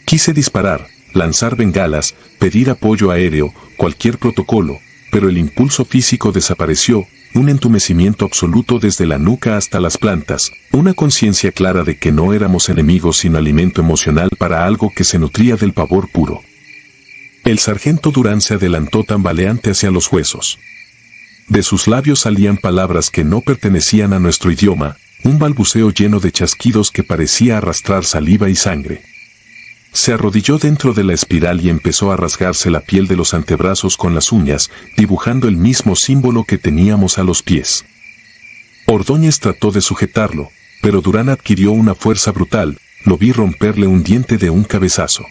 Quise disparar, lanzar bengalas, pedir apoyo aéreo, cualquier protocolo, pero el impulso físico desapareció, un entumecimiento absoluto desde la nuca hasta las plantas, una conciencia clara de que no éramos enemigos sino alimento emocional para algo que se nutría del pavor puro. El sargento Durán se adelantó tambaleante hacia los huesos. De sus labios salían palabras que no pertenecían a nuestro idioma, un balbuceo lleno de chasquidos que parecía arrastrar saliva y sangre. Se arrodilló dentro de la espiral y empezó a rasgarse la piel de los antebrazos con las uñas, dibujando el mismo símbolo que teníamos a los pies. Ordóñez trató de sujetarlo, pero Durán adquirió una fuerza brutal, lo vi romperle un diente de un cabezazo.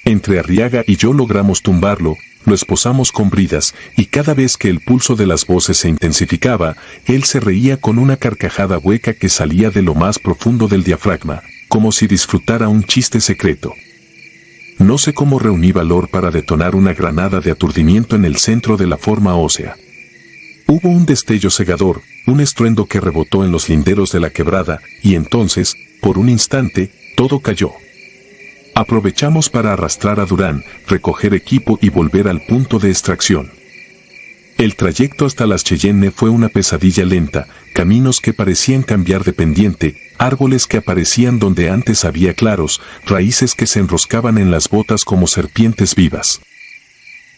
Entre Arriaga y yo logramos tumbarlo, lo esposamos con bridas, y cada vez que el pulso de las voces se intensificaba, él se reía con una carcajada hueca que salía de lo más profundo del diafragma, como si disfrutara un chiste secreto. No sé cómo reuní valor para detonar una granada de aturdimiento en el centro de la forma ósea. Hubo un destello cegador, un estruendo que rebotó en los linderos de la quebrada, y entonces, por un instante, todo cayó. Aprovechamos para arrastrar a Durán, recoger equipo y volver al punto de extracción. El trayecto hasta las Cheyenne fue una pesadilla lenta, caminos que parecían cambiar de pendiente, árboles que aparecían donde antes había claros, raíces que se enroscaban en las botas como serpientes vivas.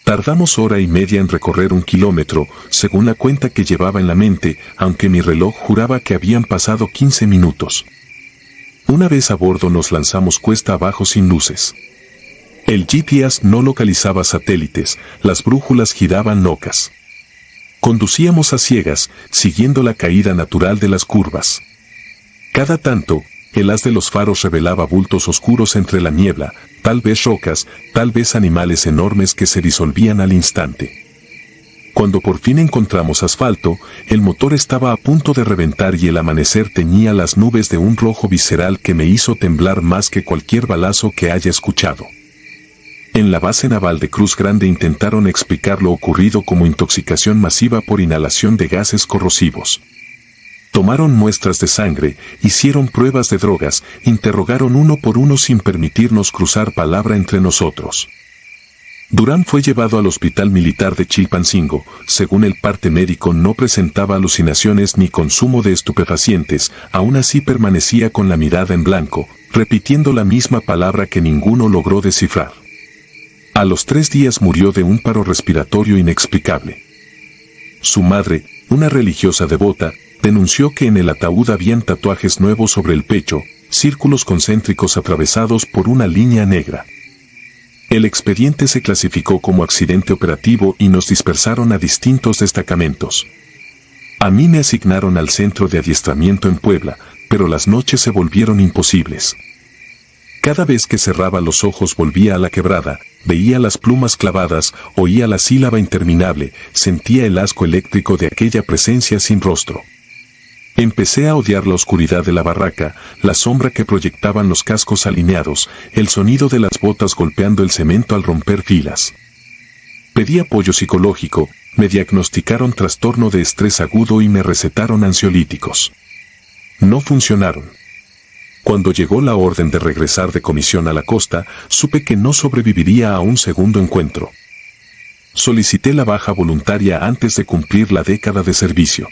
Tardamos hora y media en recorrer 1 kilómetro, según la cuenta que llevaba en la mente, aunque mi reloj juraba que habían pasado 15 minutos. Una vez a bordo nos lanzamos cuesta abajo sin luces. El GPS no localizaba satélites, las brújulas giraban locas. Conducíamos a ciegas, siguiendo la caída natural de las curvas. Cada tanto, el haz de los faros revelaba bultos oscuros entre la niebla, tal vez rocas, tal vez animales enormes que se disolvían al instante. Cuando por fin encontramos asfalto, el motor estaba a punto de reventar y el amanecer teñía las nubes de un rojo visceral que me hizo temblar más que cualquier balazo que haya escuchado. En la base naval de Cruz Grande intentaron explicar lo ocurrido como intoxicación masiva por inhalación de gases corrosivos. Tomaron muestras de sangre, hicieron pruebas de drogas, interrogaron uno por uno sin permitirnos cruzar palabra entre nosotros. Durán fue llevado al Hospital Militar de Chilpancingo, según el parte médico no presentaba alucinaciones ni consumo de estupefacientes, aún así permanecía con la mirada en blanco, repitiendo la misma palabra que ninguno logró descifrar. A los 3 días murió de un paro respiratorio inexplicable. Su madre, una religiosa devota, denunció que en el ataúd habían tatuajes nuevos sobre el pecho, círculos concéntricos atravesados por una línea negra. El expediente se clasificó como accidente operativo y nos dispersaron a distintos destacamentos. A mí me asignaron al centro de adiestramiento en Puebla, pero las noches se volvieron imposibles. Cada vez que cerraba los ojos volvía a la quebrada, veía las plumas clavadas, oía la sílaba interminable, sentía el asco eléctrico de aquella presencia sin rostro. Empecé a odiar la oscuridad de la barraca, la sombra que proyectaban los cascos alineados, el sonido de las botas golpeando el cemento al romper filas. Pedí apoyo psicológico, me diagnosticaron trastorno de estrés agudo y me recetaron ansiolíticos. No funcionaron. Cuando llegó la orden de regresar de comisión a la costa, supe que no sobreviviría a un segundo encuentro. Solicité la baja voluntaria antes de cumplir la década de servicio.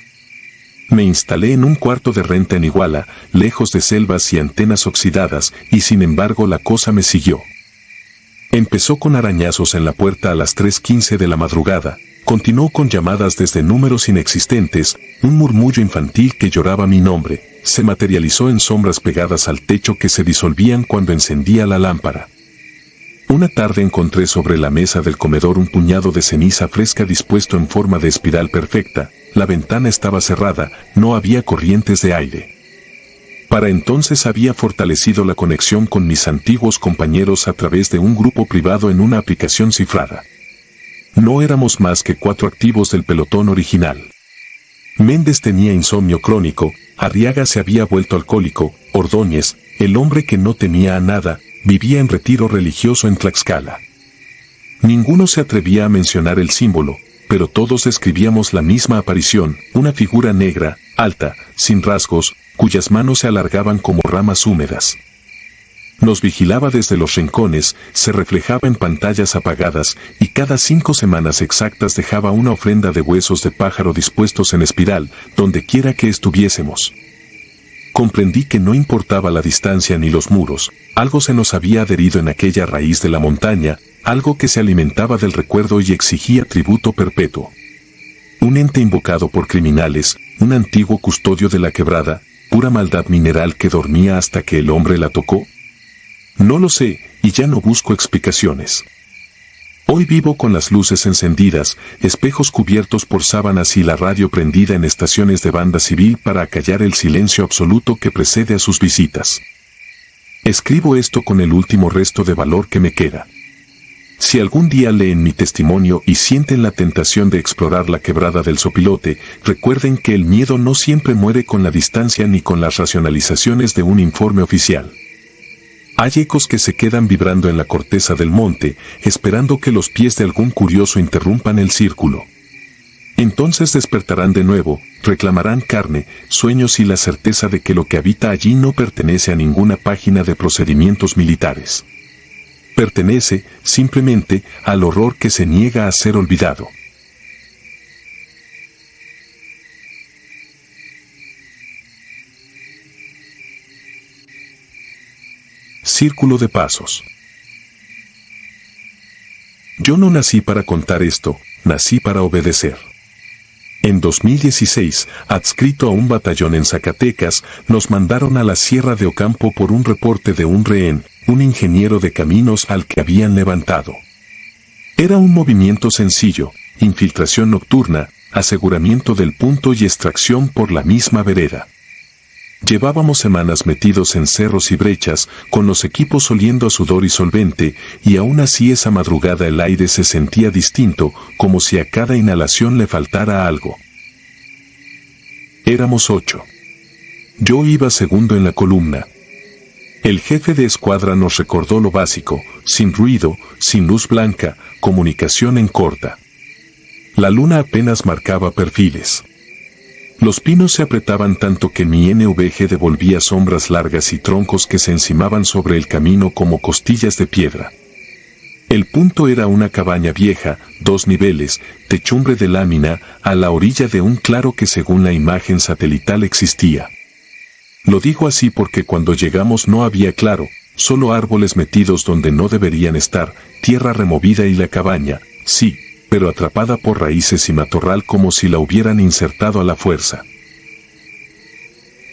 Me instalé en un cuarto de renta en Iguala, lejos de selvas y antenas oxidadas, y sin embargo la cosa me siguió. Empezó con arañazos en la puerta a las 3:15 de la madrugada, continuó con llamadas desde números inexistentes, un murmullo infantil que lloraba mi nombre, se materializó en sombras pegadas al techo que se disolvían cuando encendía la lámpara. Una tarde encontré sobre la mesa del comedor un puñado de ceniza fresca dispuesto en forma de espiral perfecta, la ventana estaba cerrada, no había corrientes de aire. Para entonces había fortalecido la conexión con mis antiguos compañeros a través de un grupo privado en una aplicación cifrada. No éramos más que 4 activos del pelotón original. Méndez tenía insomnio crónico, Arriaga se había vuelto alcohólico, Ordóñez, el hombre que no temía a nada, vivía en retiro religioso en Tlaxcala. Ninguno se atrevía a mencionar el símbolo, pero todos describíamos la misma aparición, una figura negra, alta, sin rasgos, cuyas manos se alargaban como ramas húmedas. Nos vigilaba desde los rincones, se reflejaba en pantallas apagadas, y cada 5 semanas exactas dejaba una ofrenda de huesos de pájaro dispuestos en espiral, donde quiera que estuviésemos. Comprendí que no importaba la distancia ni los muros, algo se nos había adherido en aquella raíz de la montaña, algo que se alimentaba del recuerdo y exigía tributo perpetuo. Un ente invocado por criminales, un antiguo custodio de la quebrada, pura maldad mineral que dormía hasta que el hombre la tocó. No lo sé, y ya no busco explicaciones. Hoy vivo con las luces encendidas, espejos cubiertos por sábanas y la radio prendida en estaciones de banda civil para acallar el silencio absoluto que precede a sus visitas. Escribo esto con el último resto de valor que me queda. Si algún día leen mi testimonio y sienten la tentación de explorar la quebrada del Sopilote, recuerden que el miedo no siempre muere con la distancia ni con las racionalizaciones de un informe oficial. Hay ecos que se quedan vibrando en la corteza del monte, esperando que los pies de algún curioso interrumpan el círculo. Entonces despertarán de nuevo, reclamarán carne, sueños y la certeza de que lo que habita allí no pertenece a ninguna página de procedimientos militares. Pertenece, simplemente, al horror que se niega a ser olvidado. Círculo de pasos. Yo no nací para contar esto, nací para obedecer. En 2016, adscrito a un batallón en Zacatecas, nos mandaron a la Sierra de Ocampo por un reporte de un rehén, un ingeniero de caminos al que habían levantado. Era un movimiento sencillo, infiltración nocturna, aseguramiento del punto y extracción por la misma vereda. Llevábamos semanas metidos en cerros y brechas, con los equipos oliendo a sudor y solvente, y aún así esa madrugada el aire se sentía distinto, como si a cada inhalación le faltara algo. Éramos 8. Yo iba segundo en la columna. El jefe de escuadra nos recordó lo básico, sin ruido, sin luz blanca, comunicación en corta. La luna apenas marcaba perfiles. Los pinos se apretaban tanto que mi NVG devolvía sombras largas y troncos que se encimaban sobre el camino como costillas de piedra. El punto era una cabaña vieja, 2 niveles, techumbre de lámina, a la orilla de un claro que según la imagen satelital existía. Lo digo así porque cuando llegamos no había claro, solo árboles metidos donde no deberían estar, tierra removida y la cabaña, sí, pero atrapada por raíces y matorral como si la hubieran insertado a la fuerza.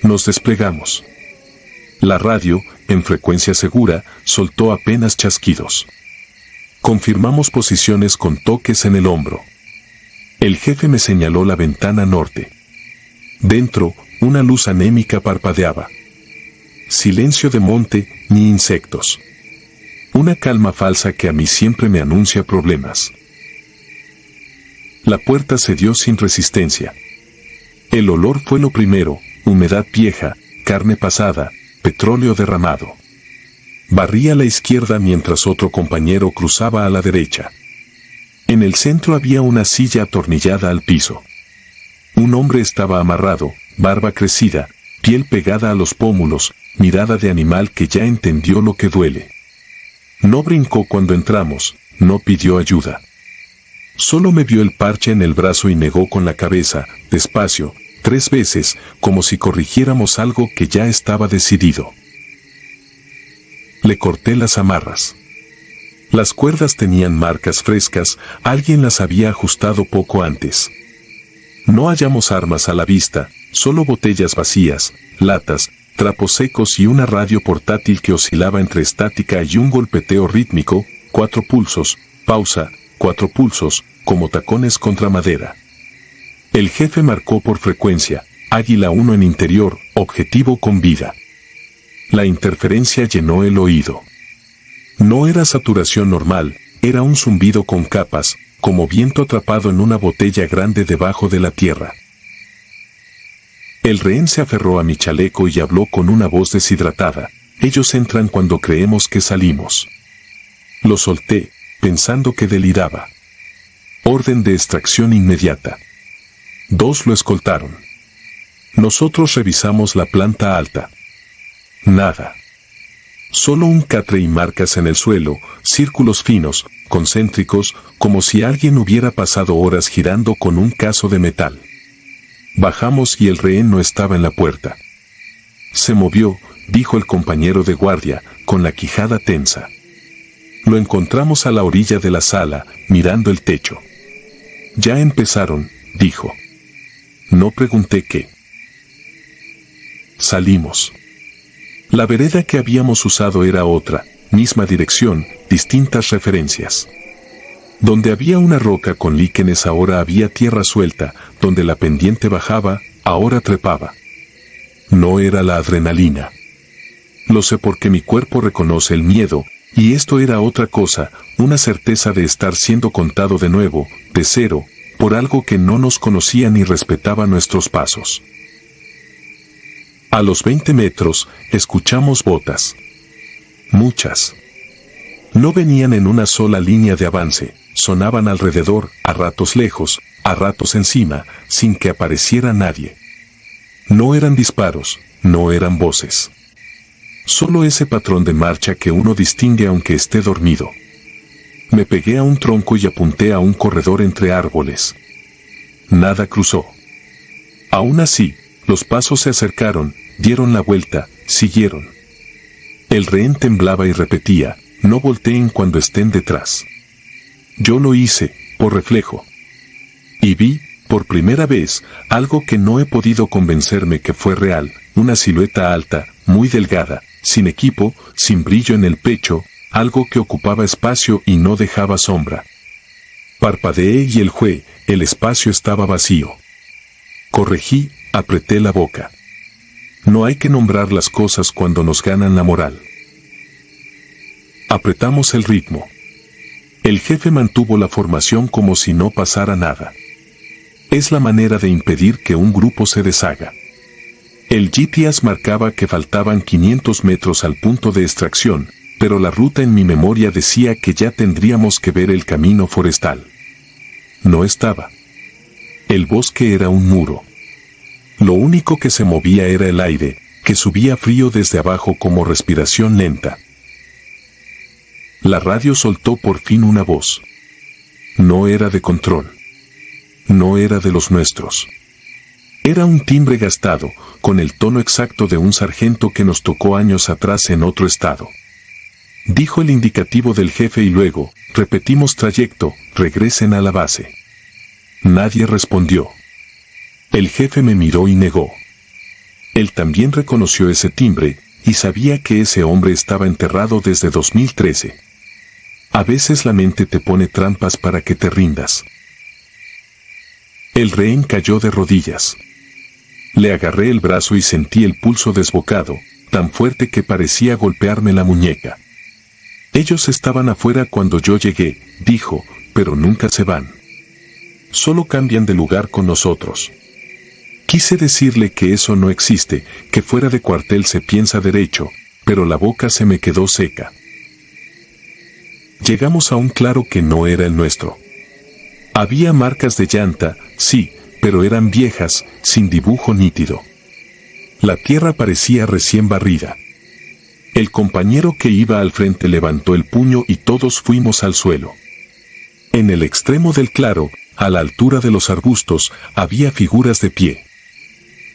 Nos desplegamos. La radio, en frecuencia segura, soltó apenas chasquidos. Confirmamos posiciones con toques en el hombro. El jefe me señaló la ventana norte. Dentro, una luz anémica parpadeaba. Silencio de monte, ni insectos. Una calma falsa que a mí siempre me anuncia problemas. La puerta cedió sin resistencia. El olor fue lo primero, humedad vieja, carne pasada, petróleo derramado. Barrí a la izquierda mientras otro compañero cruzaba a la derecha. En el centro había una silla atornillada al piso. Un hombre estaba amarrado, barba crecida, piel pegada a los pómulos, mirada de animal que ya entendió lo que duele. No brincó cuando entramos, no pidió ayuda. Solo me vio el parche en el brazo y negó con la cabeza, despacio, 3 veces, como si corrigiéramos algo que ya estaba decidido. Le corté las amarras. Las cuerdas tenían marcas frescas, alguien las había ajustado poco antes. No hallamos armas a la vista, solo botellas vacías, latas, trapos secos y una radio portátil que oscilaba entre estática y un golpeteo rítmico, 4 pulsos, pausa, 4 pulsos, como tacones contra madera. El jefe marcó por frecuencia, Águila 1 en interior, objetivo con vida. La interferencia llenó el oído. No era saturación normal, era un zumbido con capas, como viento atrapado en una botella grande debajo de la tierra. El rehén se aferró a mi chaleco y habló con una voz deshidratada. Ellos entran cuando creemos que salimos. Lo solté, pensando que deliraba. Orden de extracción inmediata. 2 lo escoltaron. Nosotros revisamos la planta alta. Nada. Solo un catre y marcas en el suelo, círculos finos, concéntricos, como si alguien hubiera pasado horas girando con un caso de metal. Bajamos y el rehén no estaba en la puerta. Se movió, dijo el compañero de guardia, con la quijada tensa. Lo encontramos a la orilla de la sala, mirando el techo. Ya empezaron, dijo. No pregunté qué. Salimos. La vereda que habíamos usado era otra, misma dirección, distintas referencias. Donde había una roca con líquenes ahora había tierra suelta, donde la pendiente bajaba, ahora trepaba. No era la adrenalina. Lo sé porque mi cuerpo reconoce el miedo, y esto era otra cosa, una certeza de estar siendo contado de nuevo, de cero, por algo que no nos conocía ni respetaba nuestros pasos. A los 20 metros, escuchamos botas. Muchas. No venían en una sola línea de avance, sonaban alrededor, a ratos lejos, a ratos encima, sin que apareciera nadie. No eran disparos, no eran voces. Solo ese patrón de marcha que uno distingue aunque esté dormido. Me pegué a un tronco y apunté a un corredor entre árboles. Nada cruzó. Aún así, los pasos se acercaron, dieron la vuelta, siguieron. El rehén temblaba y repetía, no volteen cuando estén detrás. Yo lo hice, por reflejo. Y vi, por primera vez, algo que no he podido convencerme que fue real, una silueta alta, muy delgada, sin equipo, sin brillo en el pecho, algo que ocupaba espacio y no dejaba sombra. Parpadeé y el espacio estaba vacío. Corregí, apreté la boca. No hay que nombrar las cosas cuando nos ganan la moral. Apretamos el ritmo. El jefe mantuvo la formación como si no pasara nada. Es la manera de impedir que un grupo se deshaga. El GPS marcaba que faltaban 500 metros al punto de extracción, pero la ruta en mi memoria decía que ya tendríamos que ver el camino forestal. No estaba. El bosque era un muro. Lo único que se movía era el aire, que subía frío desde abajo como respiración lenta. La radio soltó por fin una voz. No era de control. No era de los nuestros. Era un timbre gastado, con el tono exacto de un sargento que nos tocó años atrás en otro estado. Dijo el indicativo del jefe y luego, repetimos trayecto, regresen a la base. Nadie respondió. El jefe me miró y negó. Él también reconoció ese timbre, y sabía que ese hombre estaba enterrado desde 2013. A veces la mente te pone trampas para que te rindas. El rehén cayó de rodillas. Le agarré el brazo y sentí el pulso desbocado, tan fuerte que parecía golpearme la muñeca. Ellos estaban afuera cuando yo llegué, dijo, pero nunca se van. Solo cambian de lugar con nosotros. Quise decirle que eso no existe, que fuera de cuartel se piensa derecho, pero la boca se me quedó seca. Llegamos a un claro que no era el nuestro. Había marcas de llanta, sí, pero eran viejas, sin dibujo nítido. La tierra parecía recién barrida. El compañero que iba al frente levantó el puño y todos fuimos al suelo. En el extremo del claro, a la altura de los arbustos, había figuras de pie.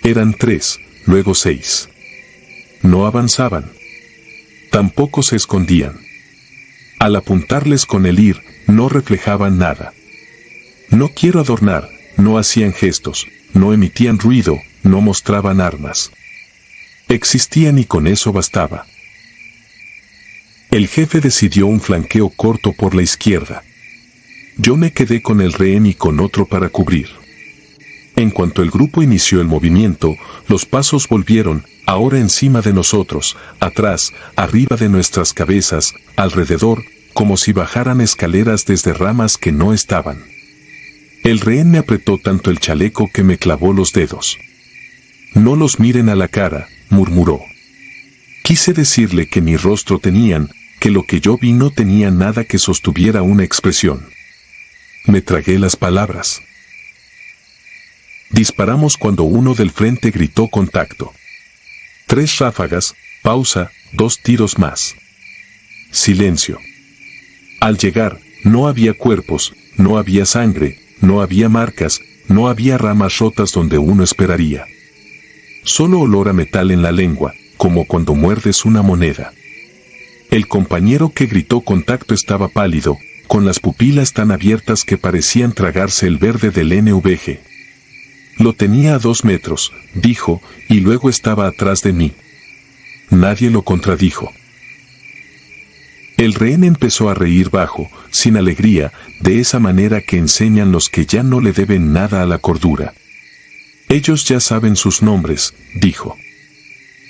Eran 3, luego 6. No avanzaban. Tampoco se escondían. Al apuntarles con el ir, no reflejaban nada. No quiero adornar, no hacían gestos, no emitían ruido, no mostraban armas. Existían y con eso bastaba. El jefe decidió un flanqueo corto por la izquierda. Yo me quedé con el rehén y con otro para cubrir. En cuanto el grupo inició el movimiento, los pasos volvieron, ahora encima de nosotros, atrás, arriba de nuestras cabezas, alrededor, como si bajaran escaleras desde ramas que no estaban. El rehén me apretó tanto el chaleco que me clavó los dedos. No los miren a la cara, murmuró. Quise decirle que ni rostro tenían, que lo que yo vi no tenía nada que sostuviera una expresión. Me tragué las palabras. Disparamos cuando uno del frente gritó contacto. 3 ráfagas, pausa, 2 tiros más. Silencio. Al llegar, no había cuerpos, no había sangre, no había marcas, no había ramas rotas donde uno esperaría. Solo olor a metal en la lengua, como cuando muerdes una moneda. El compañero que gritó contacto estaba pálido, con las pupilas tan abiertas que parecían tragarse el verde del NVG. Lo tenía a 2 metros, dijo, y luego estaba atrás de mí. Nadie lo contradijo. El rehén empezó a reír bajo, sin alegría, de esa manera que enseñan los que ya no le deben nada a la cordura. Ellos ya saben sus nombres, dijo.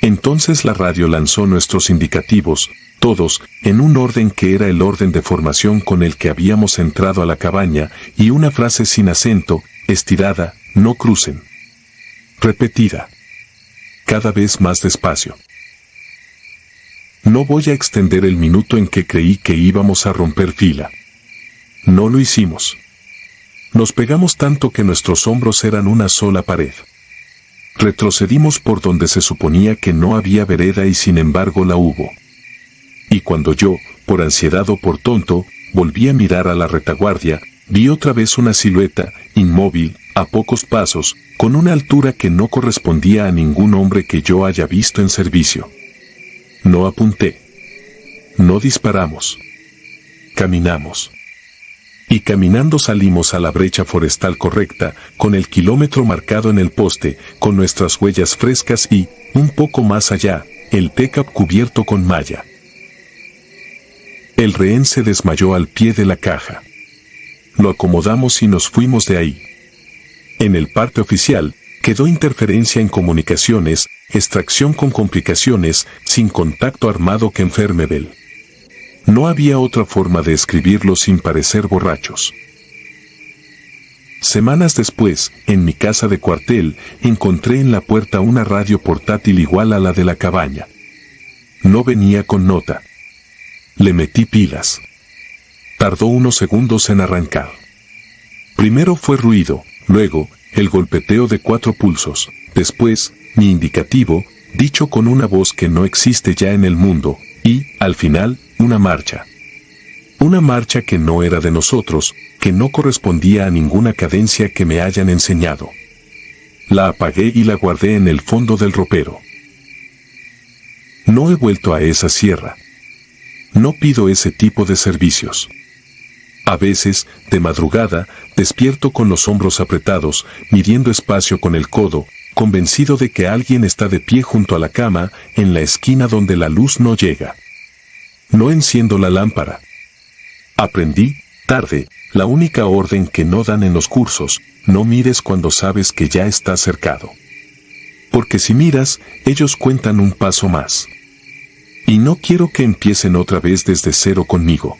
Entonces la radio lanzó nuestros indicativos, todos, en un orden que era el orden de formación con el que habíamos entrado a la cabaña, y una frase sin acento, estirada, no crucen. Repetida. Cada vez más despacio. No voy a extender el minuto en que creí que íbamos a romper fila. No lo hicimos. Nos pegamos tanto que nuestros hombros eran una sola pared. Retrocedimos por donde se suponía que no había vereda y sin embargo la hubo. Y cuando yo, por ansiedad o por tonto, volví a mirar a la retaguardia, vi otra vez una silueta, inmóvil, a pocos pasos, con una altura que no correspondía a ningún hombre que yo haya visto en servicio. No apunté. No disparamos. Caminamos. Y caminando salimos a la brecha forestal correcta, con el kilómetro marcado en el poste, con nuestras huellas frescas y, un poco más allá, el pickup cubierto con malla. El rehén se desmayó al pie de la caja. Lo acomodamos y nos fuimos de ahí. En el parte oficial, quedó interferencia en comunicaciones, extracción con complicaciones, sin contacto armado que Enfermebel. No había otra forma de escribirlo sin parecer borrachos. Semanas después, en mi casa de cuartel, encontré en la puerta una radio portátil igual a la de la cabaña. No venía con nota. Le metí pilas. Tardó unos segundos en arrancar. Primero fue ruido, luego, el golpeteo de 4 pulsos, después, mi indicativo, dicho con una voz que no existe ya en el mundo, y, al final, una marcha. Una marcha que no era de nosotros, que no correspondía a ninguna cadencia que me hayan enseñado. La apagué y la guardé en el fondo del ropero. No he vuelto a esa sierra. No pido ese tipo de servicios. A veces, de madrugada, despierto con los hombros apretados, midiendo espacio con el codo, convencido de que alguien está de pie junto a la cama, en la esquina donde la luz no llega. No enciendo la lámpara. Aprendí, tarde, la única orden que no dan en los cursos: no mires cuando sabes que ya está cercado. Porque si miras, ellos cuentan un paso más. Y no quiero que empiecen otra vez desde cero conmigo.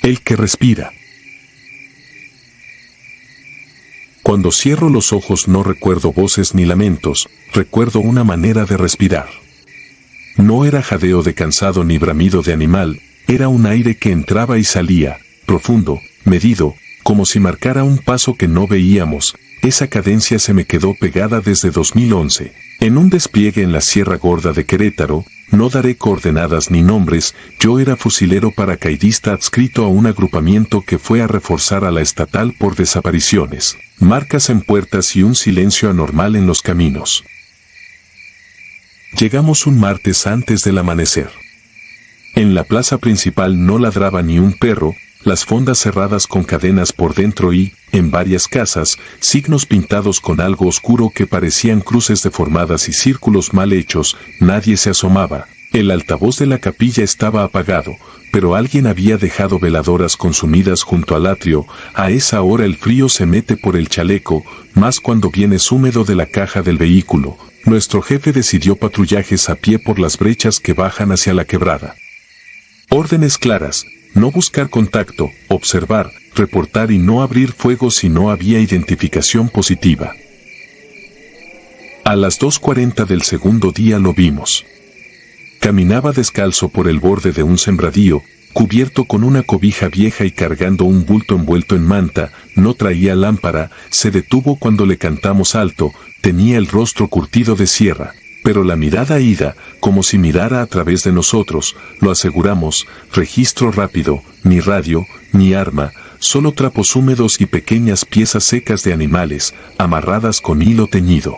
El que respira. Cuando cierro los ojos no recuerdo voces ni lamentos, recuerdo una manera de respirar. No era jadeo de cansado ni bramido de animal, era un aire que entraba y salía, profundo, medido, como si marcara un paso que no veíamos. Esa cadencia se me quedó pegada desde 2011, en un despliegue en la Sierra Gorda de Querétaro. No daré coordenadas ni nombres, yo era fusilero paracaidista adscrito a un agrupamiento que fue a reforzar a la estatal por desapariciones, marcas en puertas y un silencio anormal en los caminos. Llegamos un martes antes del amanecer. En la plaza principal no ladraba ni un perro, las fondas cerradas con cadenas por dentro y, en varias casas, signos pintados con algo oscuro que parecían cruces deformadas y círculos mal hechos. Nadie se asomaba. El altavoz de la capilla estaba apagado, pero alguien había dejado veladoras consumidas junto al atrio. A esa hora el frío se mete por el chaleco, más cuando vienes húmedo de la caja del vehículo. Nuestro jefe decidió patrullajes a pie por las brechas que bajan hacia la quebrada. Órdenes claras: no buscar contacto, observar, reportar y no abrir fuego si no había identificación positiva. A las 2:40 del segundo día lo vimos. Caminaba descalzo por el borde de un sembradío, cubierto con una cobija vieja y cargando un bulto envuelto en manta. No traía lámpara, se detuvo cuando le cantamos alto, tenía el rostro curtido de sierra, pero la mirada ida, como si mirara a través de nosotros. Lo aseguramos: registro rápido, ni radio, ni arma, solo trapos húmedos y pequeñas piezas secas de animales, amarradas con hilo teñido.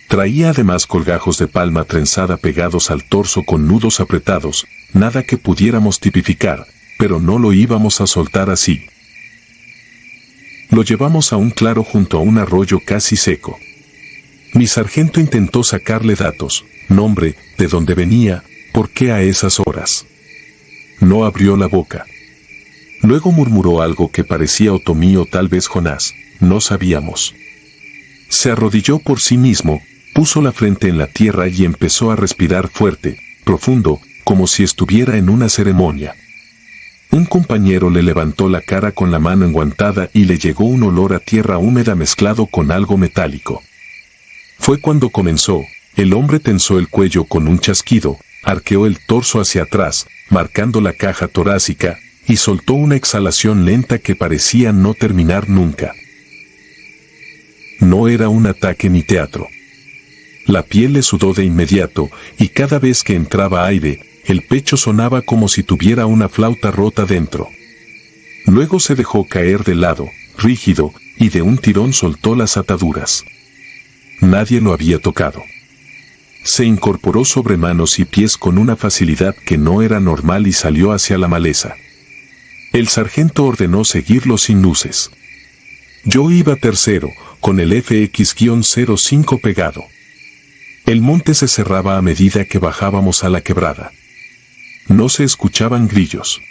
Traía además colgajos de palma trenzada pegados al torso con nudos apretados, nada que pudiéramos tipificar, pero no lo íbamos a soltar así. Lo llevamos a un claro junto a un arroyo casi seco. Mi sargento intentó sacarle datos, nombre, de dónde venía, por qué a esas horas. No abrió la boca. Luego murmuró algo que parecía Otomí o tal vez Jonás, no sabíamos. Se arrodilló por sí mismo, puso la frente en la tierra y empezó a respirar fuerte, profundo, como si estuviera en una ceremonia. Un compañero le levantó la cara con la mano enguantada y le llegó un olor a tierra húmeda mezclado con algo metálico. Fue cuando comenzó. El hombre tensó el cuello con un chasquido, arqueó el torso hacia atrás, marcando la caja torácica, y soltó una exhalación lenta que parecía no terminar nunca. No era un ataque ni teatro. La piel le sudó de inmediato, y cada vez que entraba aire, el pecho sonaba como si tuviera una flauta rota dentro. Luego se dejó caer de lado, rígido, y de un tirón soltó las ataduras. Nadie lo había tocado. Se incorporó sobre manos y pies con una facilidad que no era normal y salió hacia la maleza. El sargento ordenó seguirlo sin luces. Yo iba tercero, con el FX-05 pegado. El monte se cerraba a medida que bajábamos a la quebrada. No se escuchaban grillos.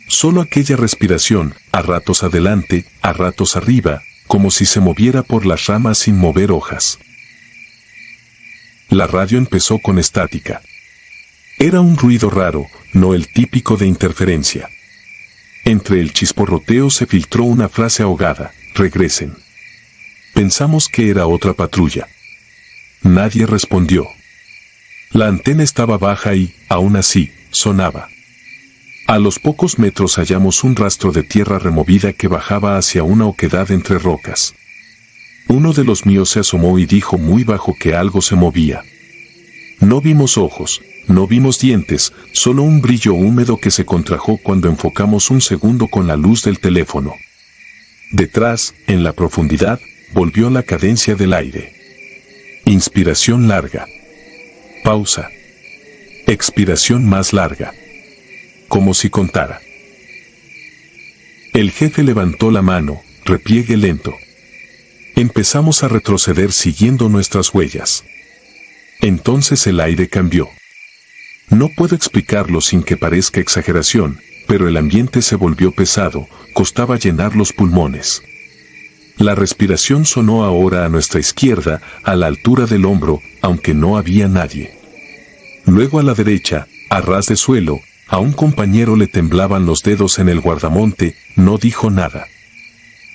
Solo aquella respiración, a ratos adelante, a ratos arriba, como si se moviera por las ramas sin mover hojas. La radio empezó con estática. Era un ruido raro, no el típico de interferencia. Entre el chisporroteo se filtró una frase ahogada: regresen. Pensamos que era otra patrulla. Nadie respondió. La antena estaba baja y, aún así, sonaba. A los pocos metros hallamos un rastro de tierra removida que bajaba hacia una oquedad entre rocas. Uno de los míos se asomó y dijo muy bajo que algo se movía. No vimos ojos, no vimos dientes, solo un brillo húmedo que se contrajo cuando enfocamos un segundo con la luz del teléfono. Detrás, en la profundidad, volvió la cadencia del aire. Inspiración larga. Pausa. Expiración más larga. Como si contara. El jefe levantó la mano, repliegue lento. Empezamos a retroceder siguiendo nuestras huellas. Entonces el aire cambió. No puedo explicarlo sin que parezca exageración, pero el ambiente se volvió pesado, costaba llenar los pulmones. La respiración sonó ahora a nuestra izquierda, a la altura del hombro, aunque no había nadie. Luego a la derecha, a ras de suelo, a un compañero le temblaban los dedos en el guardamonte, no dijo nada.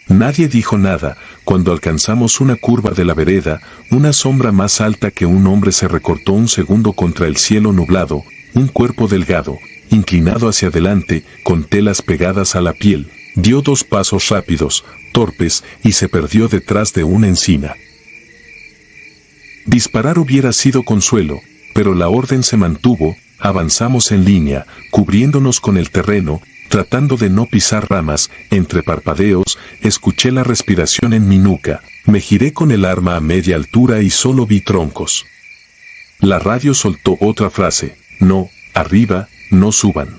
Nadie dijo nada. Cuando alcanzamos una curva de la vereda, una sombra más alta que un hombre se recortó un segundo contra el cielo nublado, un cuerpo delgado, inclinado hacia adelante, con telas pegadas a la piel, dio 2 pasos rápidos, torpes, y se perdió detrás de una encina. Disparar hubiera sido consuelo, pero la orden se mantuvo, avanzamos en línea, cubriéndonos con el terreno, tratando de no pisar ramas. Entre parpadeos, escuché la respiración en mi nuca, me giré con el arma a media altura y solo vi troncos. La radio soltó otra frase: no, arriba, no suban.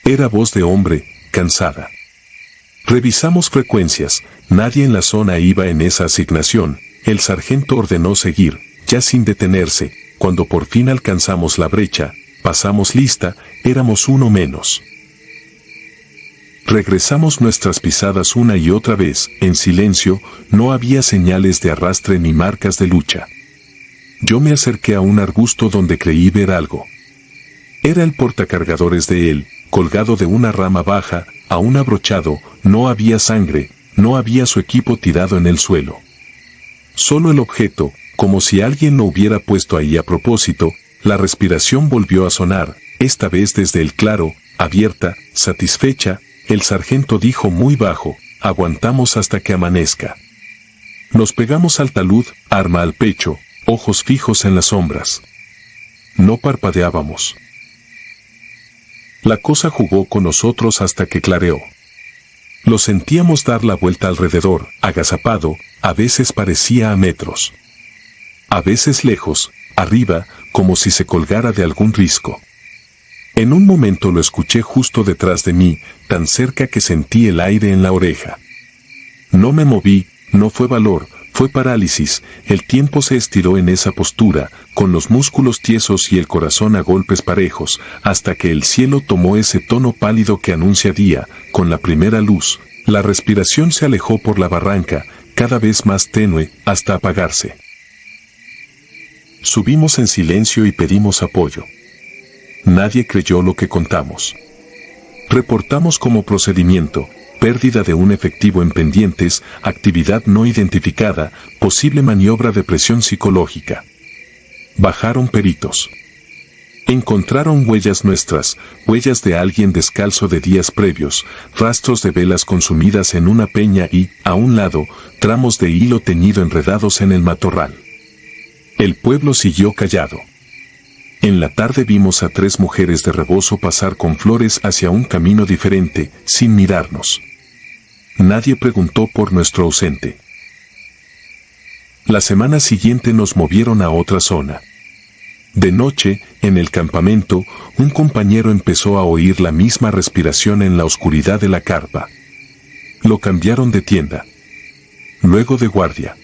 Era voz de hombre, cansada. Revisamos frecuencias, nadie en la zona iba en esa asignación. El sargento ordenó seguir, ya sin detenerse. Cuando por fin alcanzamos la brecha, pasamos lista, éramos uno menos. Regresamos nuestras pisadas una y otra vez, en silencio, no había señales de arrastre ni marcas de lucha. Yo me acerqué a un arbusto donde creí ver algo. Era el portacargadores de él, colgado de una rama baja, aún abrochado, no había sangre, no había su equipo tirado en el suelo. Solo el objeto, como si alguien lo hubiera puesto ahí a propósito. La respiración volvió a sonar, esta vez desde el claro, abierta, satisfecha. El sargento dijo muy bajo: aguantamos hasta que amanezca. Nos pegamos al talud, arma al pecho, ojos fijos en las sombras. No parpadeábamos. La cosa jugó con nosotros hasta que clareó. Lo sentíamos dar la vuelta alrededor, agazapado, a veces parecía a metros. A veces lejos, arriba, como si se colgara de algún risco. En un momento lo escuché justo detrás de mí, tan cerca que sentí el aire en la oreja. No me moví, no fue valor, fue parálisis. El tiempo se estiró en esa postura, con los músculos tiesos y el corazón a golpes parejos, hasta que el cielo tomó ese tono pálido que anuncia día. Con la primera luz, la respiración se alejó por la barranca, cada vez más tenue, hasta apagarse. Subimos en silencio y pedimos apoyo. Nadie creyó lo que contamos. Reportamos como procedimiento: pérdida de un efectivo en pendientes, actividad no identificada, posible maniobra de presión psicológica. Bajaron peritos. Encontraron huellas nuestras, huellas de alguien descalzo de días previos, rastros de velas consumidas en una peña y, a un lado, tramos de hilo teñido enredados en el matorral. El pueblo siguió callado. En la tarde vimos a 3 mujeres de rebozo pasar con flores hacia un camino diferente, sin mirarnos. Nadie preguntó por nuestro ausente. La semana siguiente nos movieron a otra zona. De noche, en el campamento, un compañero empezó a oír la misma respiración en la oscuridad de la carpa. Lo cambiaron de tienda. Luego de guardia.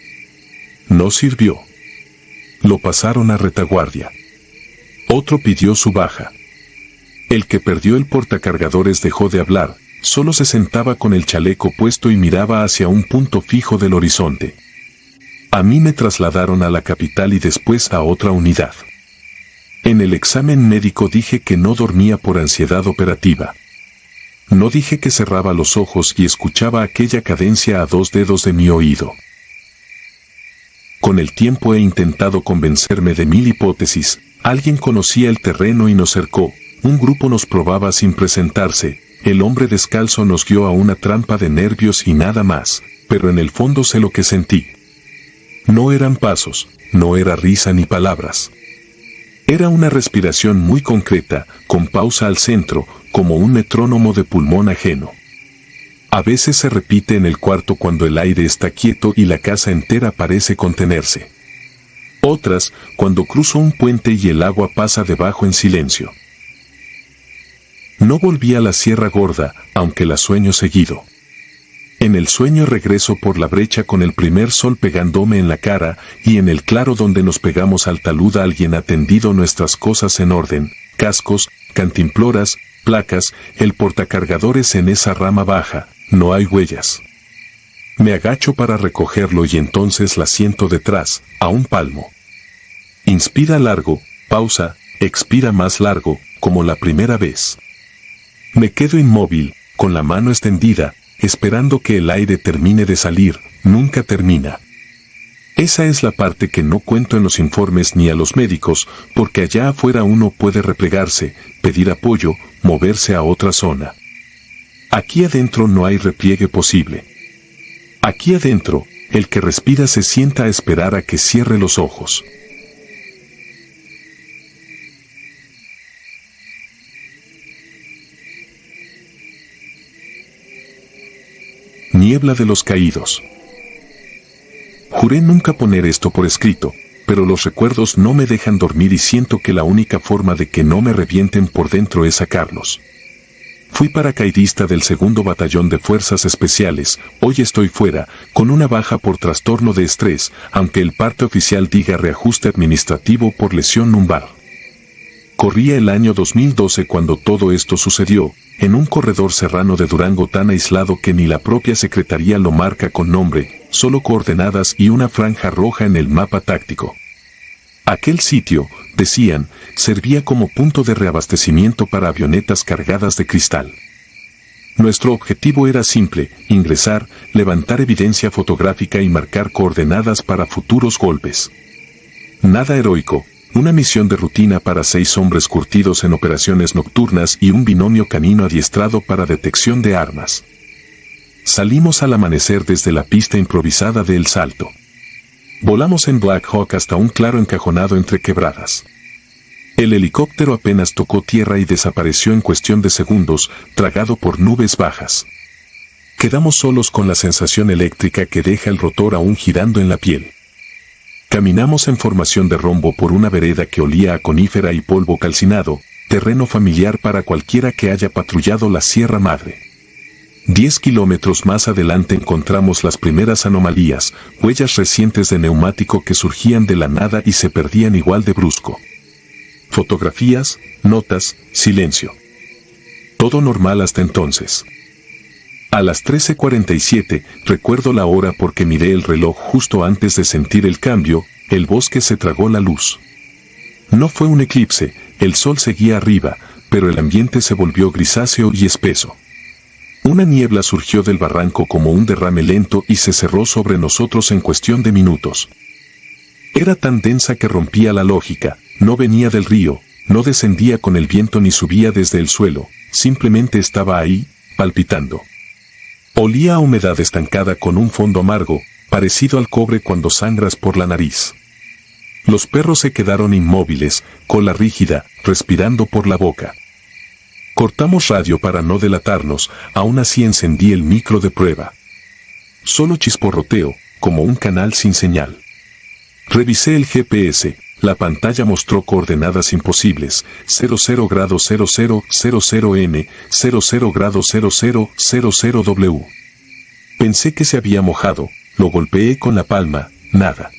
No sirvió. Lo pasaron a retaguardia. Otro pidió su baja. El que perdió el portacargadores dejó de hablar, solo se sentaba con el chaleco puesto y miraba hacia un punto fijo del horizonte. A mí me trasladaron a la capital y después a otra unidad. En el examen médico dije que no dormía por ansiedad operativa. No dije que cerraba los ojos y escuchaba aquella cadencia a 2 dedos de mi oído. Con el tiempo he intentado convencerme de 1000 hipótesis. Alguien conocía el terreno y nos cercó, un grupo nos probaba sin presentarse, el hombre descalzo nos guió a una trampa de nervios y nada más, pero en el fondo sé lo que sentí. No eran pasos, no era risa ni palabras. Era una respiración muy concreta, con pausa al centro, como un metrónomo de pulmón ajeno. A veces se repite en el cuarto cuando el aire está quieto y la casa entera parece contenerse. Otras, cuando cruzo un puente y el agua pasa debajo en silencio. No volví a la Sierra Gorda, aunque la sueño seguido. En el sueño regreso por la brecha con el primer sol pegándome en la cara, y en el claro donde nos pegamos al talud alguien ha tendido nuestras cosas en orden, cascos, cantimploras, placas, el portacargadores en esa rama baja, no hay huellas. Me agacho para recogerlo y entonces la siento detrás, a un palmo. Inspira largo, pausa, expira más largo, como la primera vez. Me quedo inmóvil, con la mano extendida, esperando que el aire termine de salir, nunca termina. Esa es la parte que no cuento en los informes ni a los médicos, porque allá afuera uno puede replegarse, pedir apoyo, moverse a otra zona. Aquí adentro no hay repliegue posible. Aquí adentro, el que respira se sienta a esperar a que cierre los ojos. Niebla de los caídos. Juré nunca poner esto por escrito, pero los recuerdos no me dejan dormir y siento que la única forma de que no me revienten por dentro es sacarlos. Fui paracaidista del 2º Batallón de Fuerzas Especiales, hoy estoy fuera, con una baja por trastorno de estrés, aunque el parte oficial diga reajuste administrativo por lesión lumbar. Corría el año 2012 cuando todo esto sucedió, en un corredor serrano de Durango tan aislado que ni la propia Secretaría lo marca con nombre, solo coordenadas y una franja roja en el mapa táctico. Aquel sitio, decían, servía como punto de reabastecimiento para avionetas cargadas de cristal. Nuestro objetivo era simple, ingresar, levantar evidencia fotográfica y marcar coordenadas para futuros golpes. Nada heroico, una misión de rutina para 6 hombres curtidos en operaciones nocturnas y un binomio canino adiestrado para detección de armas. Salimos al amanecer desde la pista improvisada de El Salto. Volamos en Black Hawk hasta un claro encajonado entre quebradas. El helicóptero apenas tocó tierra y desapareció en cuestión de segundos, tragado por nubes bajas. Quedamos solos con la sensación eléctrica que deja el rotor aún girando en la piel. Caminamos en formación de rombo por una vereda que olía a conífera y polvo calcinado, terreno familiar para cualquiera que haya patrullado la Sierra Madre. 10 kilómetros más adelante encontramos las primeras anomalías, huellas recientes de neumático que surgían de la nada y se perdían igual de brusco. Fotografías, notas, silencio. Todo normal hasta entonces. A las 13:47, recuerdo la hora porque miré el reloj justo antes de sentir el cambio, el bosque se tragó la luz. No fue un eclipse, el sol seguía arriba, pero el ambiente se volvió grisáceo y espeso. Una niebla surgió del barranco como un derrame lento y se cerró sobre nosotros en cuestión de minutos. Era tan densa que rompía la lógica, no venía del río, no descendía con el viento ni subía desde el suelo, simplemente estaba ahí, palpitando. Olía a humedad estancada con un fondo amargo, parecido al cobre cuando sangras por la nariz. Los perros se quedaron inmóviles, cola rígida, respirando por la boca. Cortamos radio para no delatarnos, aún así encendí el micro de prueba. Solo chisporroteo, como un canal sin señal. Revisé el GPS, la pantalla mostró coordenadas imposibles, 00 grados 00, 00 N, 00 grados 00, 00 W. Pensé que se había mojado, lo golpeé con la palma, nada.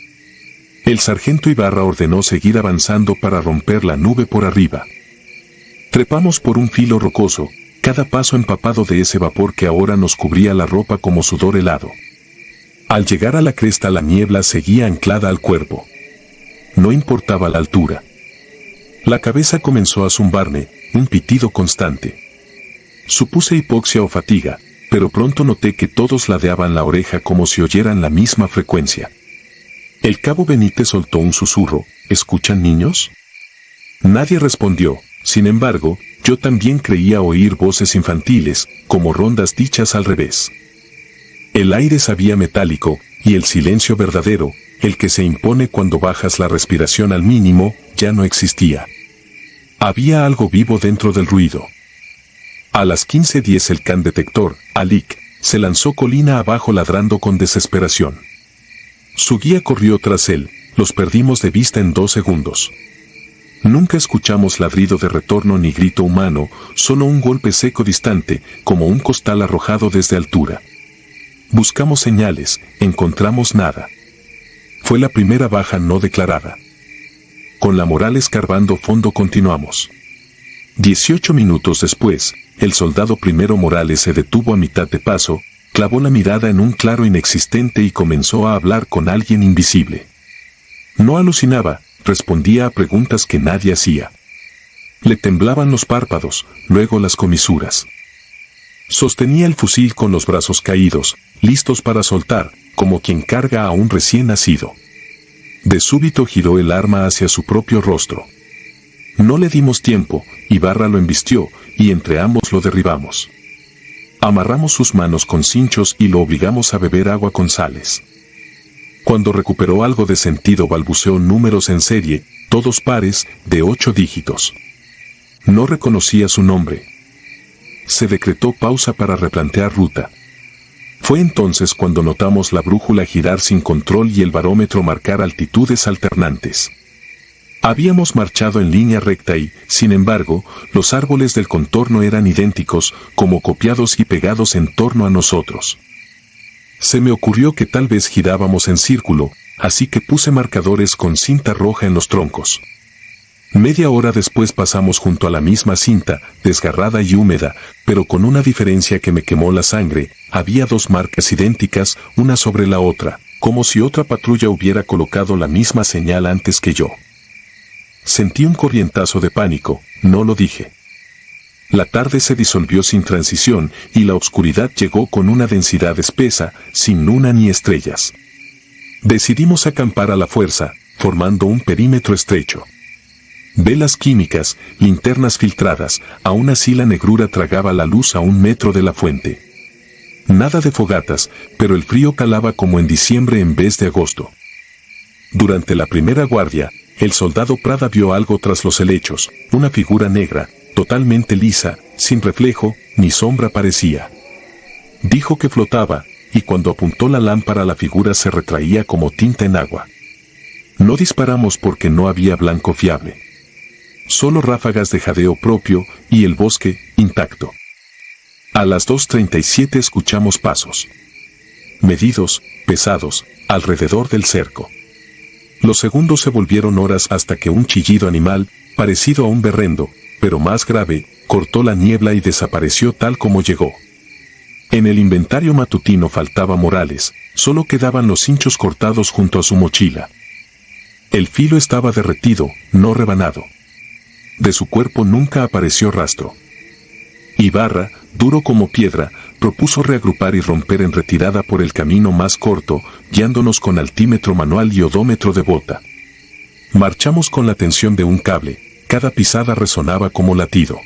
El sargento Ibarra ordenó seguir avanzando para romper la nube por arriba. Trepamos por un filo rocoso, cada paso empapado de ese vapor que ahora nos cubría la ropa como sudor helado. Al llegar a la cresta la niebla seguía anclada al cuerpo. No importaba la altura. La cabeza comenzó a zumbarme, un pitido constante. Supuse hipoxia o fatiga, pero pronto noté que todos ladeaban la oreja como si oyeran la misma frecuencia. El cabo Benítez soltó un susurro, ¿escuchan niños? Nadie respondió. Sin embargo, yo también creía oír voces infantiles, como rondas dichas al revés. El aire sabía metálico, y el silencio verdadero, el que se impone cuando bajas la respiración al mínimo, ya no existía. Había algo vivo dentro del ruido. A las 15:10 el can detector, Alik, se lanzó colina abajo ladrando con desesperación. Su guía corrió tras él, los perdimos de vista en 2 segundos. Nunca escuchamos ladrido de retorno ni grito humano, solo un golpe seco distante, como un costal arrojado desde altura. Buscamos señales, encontramos nada. Fue la primera baja no declarada. Con la moral escarbando fondo continuamos. 18 minutos después, el soldado primero Morales se detuvo a mitad de paso, clavó la mirada en un claro inexistente y comenzó a hablar con alguien invisible. No alucinaba, respondía a preguntas que nadie hacía. Le temblaban los párpados, luego las comisuras. Sostenía el fusil con los brazos caídos, listos para soltar, como quien carga a un recién nacido. De súbito giró el arma hacia su propio rostro. No le dimos tiempo, Ibarra lo embistió, y entre ambos lo derribamos. Amarramos sus manos con cinchos y lo obligamos a beber agua con sales. Cuando recuperó algo de sentido balbuceó números en serie, todos pares, de 8 dígitos. No reconocía su nombre. Se decretó pausa para replantear ruta. Fue entonces cuando notamos la brújula girar sin control y el barómetro marcar altitudes alternantes. Habíamos marchado en línea recta y, sin embargo, los árboles del contorno eran idénticos, como copiados y pegados en torno a nosotros. Se me ocurrió que tal vez girábamos en círculo, así que puse marcadores con cinta roja en los troncos. Media hora después pasamos junto a la misma cinta, desgarrada y húmeda, pero con una diferencia que me quemó la sangre. Había 2 marcas idénticas, una sobre la otra, como si otra patrulla hubiera colocado la misma señal antes que yo. Sentí un corrientazo de pánico, no lo dije. La tarde se disolvió sin transición y la oscuridad llegó con una densidad espesa, sin luna ni estrellas. Decidimos acampar a la fuerza, formando un perímetro estrecho. Velas químicas, linternas filtradas, aún así la negrura tragaba la luz a 1 metro de la fuente. Nada de fogatas, pero el frío calaba como en diciembre en vez de agosto. Durante la primera guardia, el soldado Prada vio algo tras los helechos, una figura negra, totalmente lisa, sin reflejo, ni sombra parecía. Dijo que flotaba, y cuando apuntó la lámpara la figura se retraía como tinta en agua. No disparamos porque no había blanco fiable. Solo ráfagas de jadeo propio, y el bosque, intacto. A las 2:37 escuchamos pasos. Medidos, pesados, alrededor del cerco. Los segundos se volvieron horas hasta que un chillido animal, parecido a un berrendo, pero más grave, cortó la niebla y desapareció tal como llegó. En el inventario matutino faltaba Morales, solo quedaban los cinchos cortados junto a su mochila. El filo estaba derretido, no rebanado. De su cuerpo nunca apareció rastro. Ibarra, duro como piedra, propuso reagrupar y romper en retirada por el camino más corto, guiándonos con altímetro manual y odómetro de bota. Marchamos con la tensión de un cable, cada pisada resonaba como latido.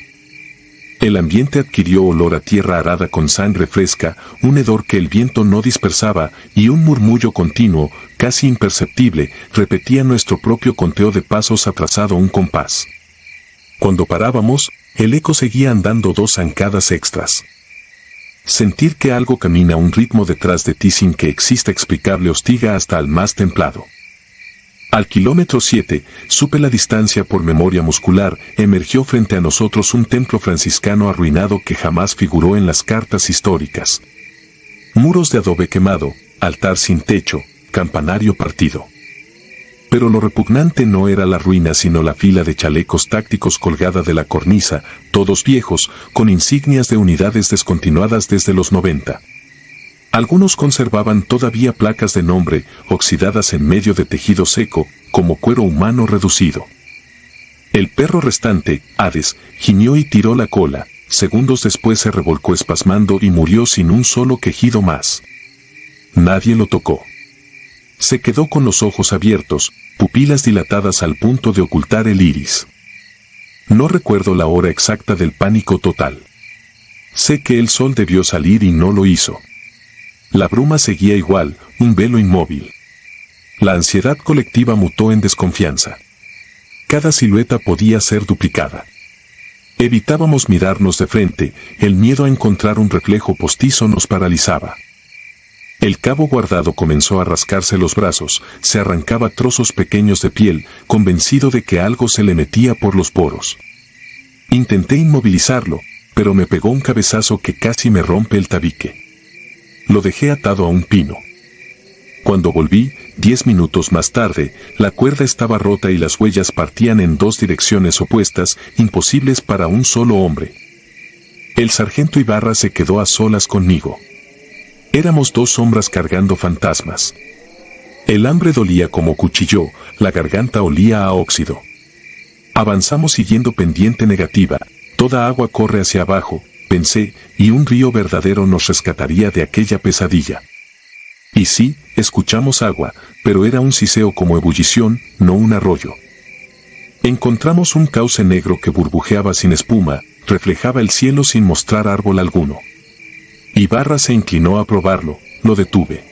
El ambiente adquirió olor a tierra arada con sangre fresca, un hedor que el viento no dispersaba, y un murmullo continuo, casi imperceptible, repetía nuestro propio conteo de pasos atrasado un compás. Cuando parábamos, el eco seguía andando 2 zancadas extras. Sentir que algo camina a un ritmo detrás de ti sin que exista explicable hostiga hasta al más templado. Al kilómetro 7, supe la distancia por memoria muscular, emergió frente a nosotros un templo franciscano arruinado que jamás figuró en las cartas históricas. Muros de adobe quemado, altar sin techo, campanario partido. Pero lo repugnante no era la ruina sino la fila de chalecos tácticos colgada de la cornisa, todos viejos, con insignias de unidades descontinuadas desde los 90. Algunos conservaban todavía placas de nombre, oxidadas en medio de tejido seco, como cuero humano reducido. El perro restante, Hades, gimió y tiró la cola, segundos después se revolcó espasmando y murió sin un solo quejido más. Nadie lo tocó. Se quedó con los ojos abiertos, pupilas dilatadas al punto de ocultar el iris. No recuerdo la hora exacta del pánico total. Sé que el sol debió salir y no lo hizo. La bruma seguía igual, un velo inmóvil. La ansiedad colectiva mutó en desconfianza. Cada silueta podía ser duplicada. Evitábamos mirarnos de frente, el miedo a encontrar un reflejo postizo nos paralizaba. El cabo guardado comenzó a rascarse los brazos, se arrancaba trozos pequeños de piel, convencido de que algo se le metía por los poros. Intenté inmovilizarlo, pero me pegó un cabezazo que casi me rompe el tabique. Lo dejé atado a un pino. Cuando volví, 10 minutos más tarde, la cuerda estaba rota y las huellas partían en dos direcciones opuestas, imposibles para un solo hombre. El sargento Ibarra se quedó a solas conmigo. Éramos dos sombras cargando fantasmas. El hambre dolía como cuchillo, la garganta olía a óxido. Avanzamos siguiendo pendiente negativa, toda agua corre hacia abajo, pensé, y un río verdadero nos rescataría de aquella pesadilla. Y sí, escuchamos agua, pero era un siseo como ebullición, no un arroyo. Encontramos un cauce negro que burbujeaba sin espuma, reflejaba el cielo sin mostrar árbol alguno. Ibarra se inclinó a probarlo, lo detuve.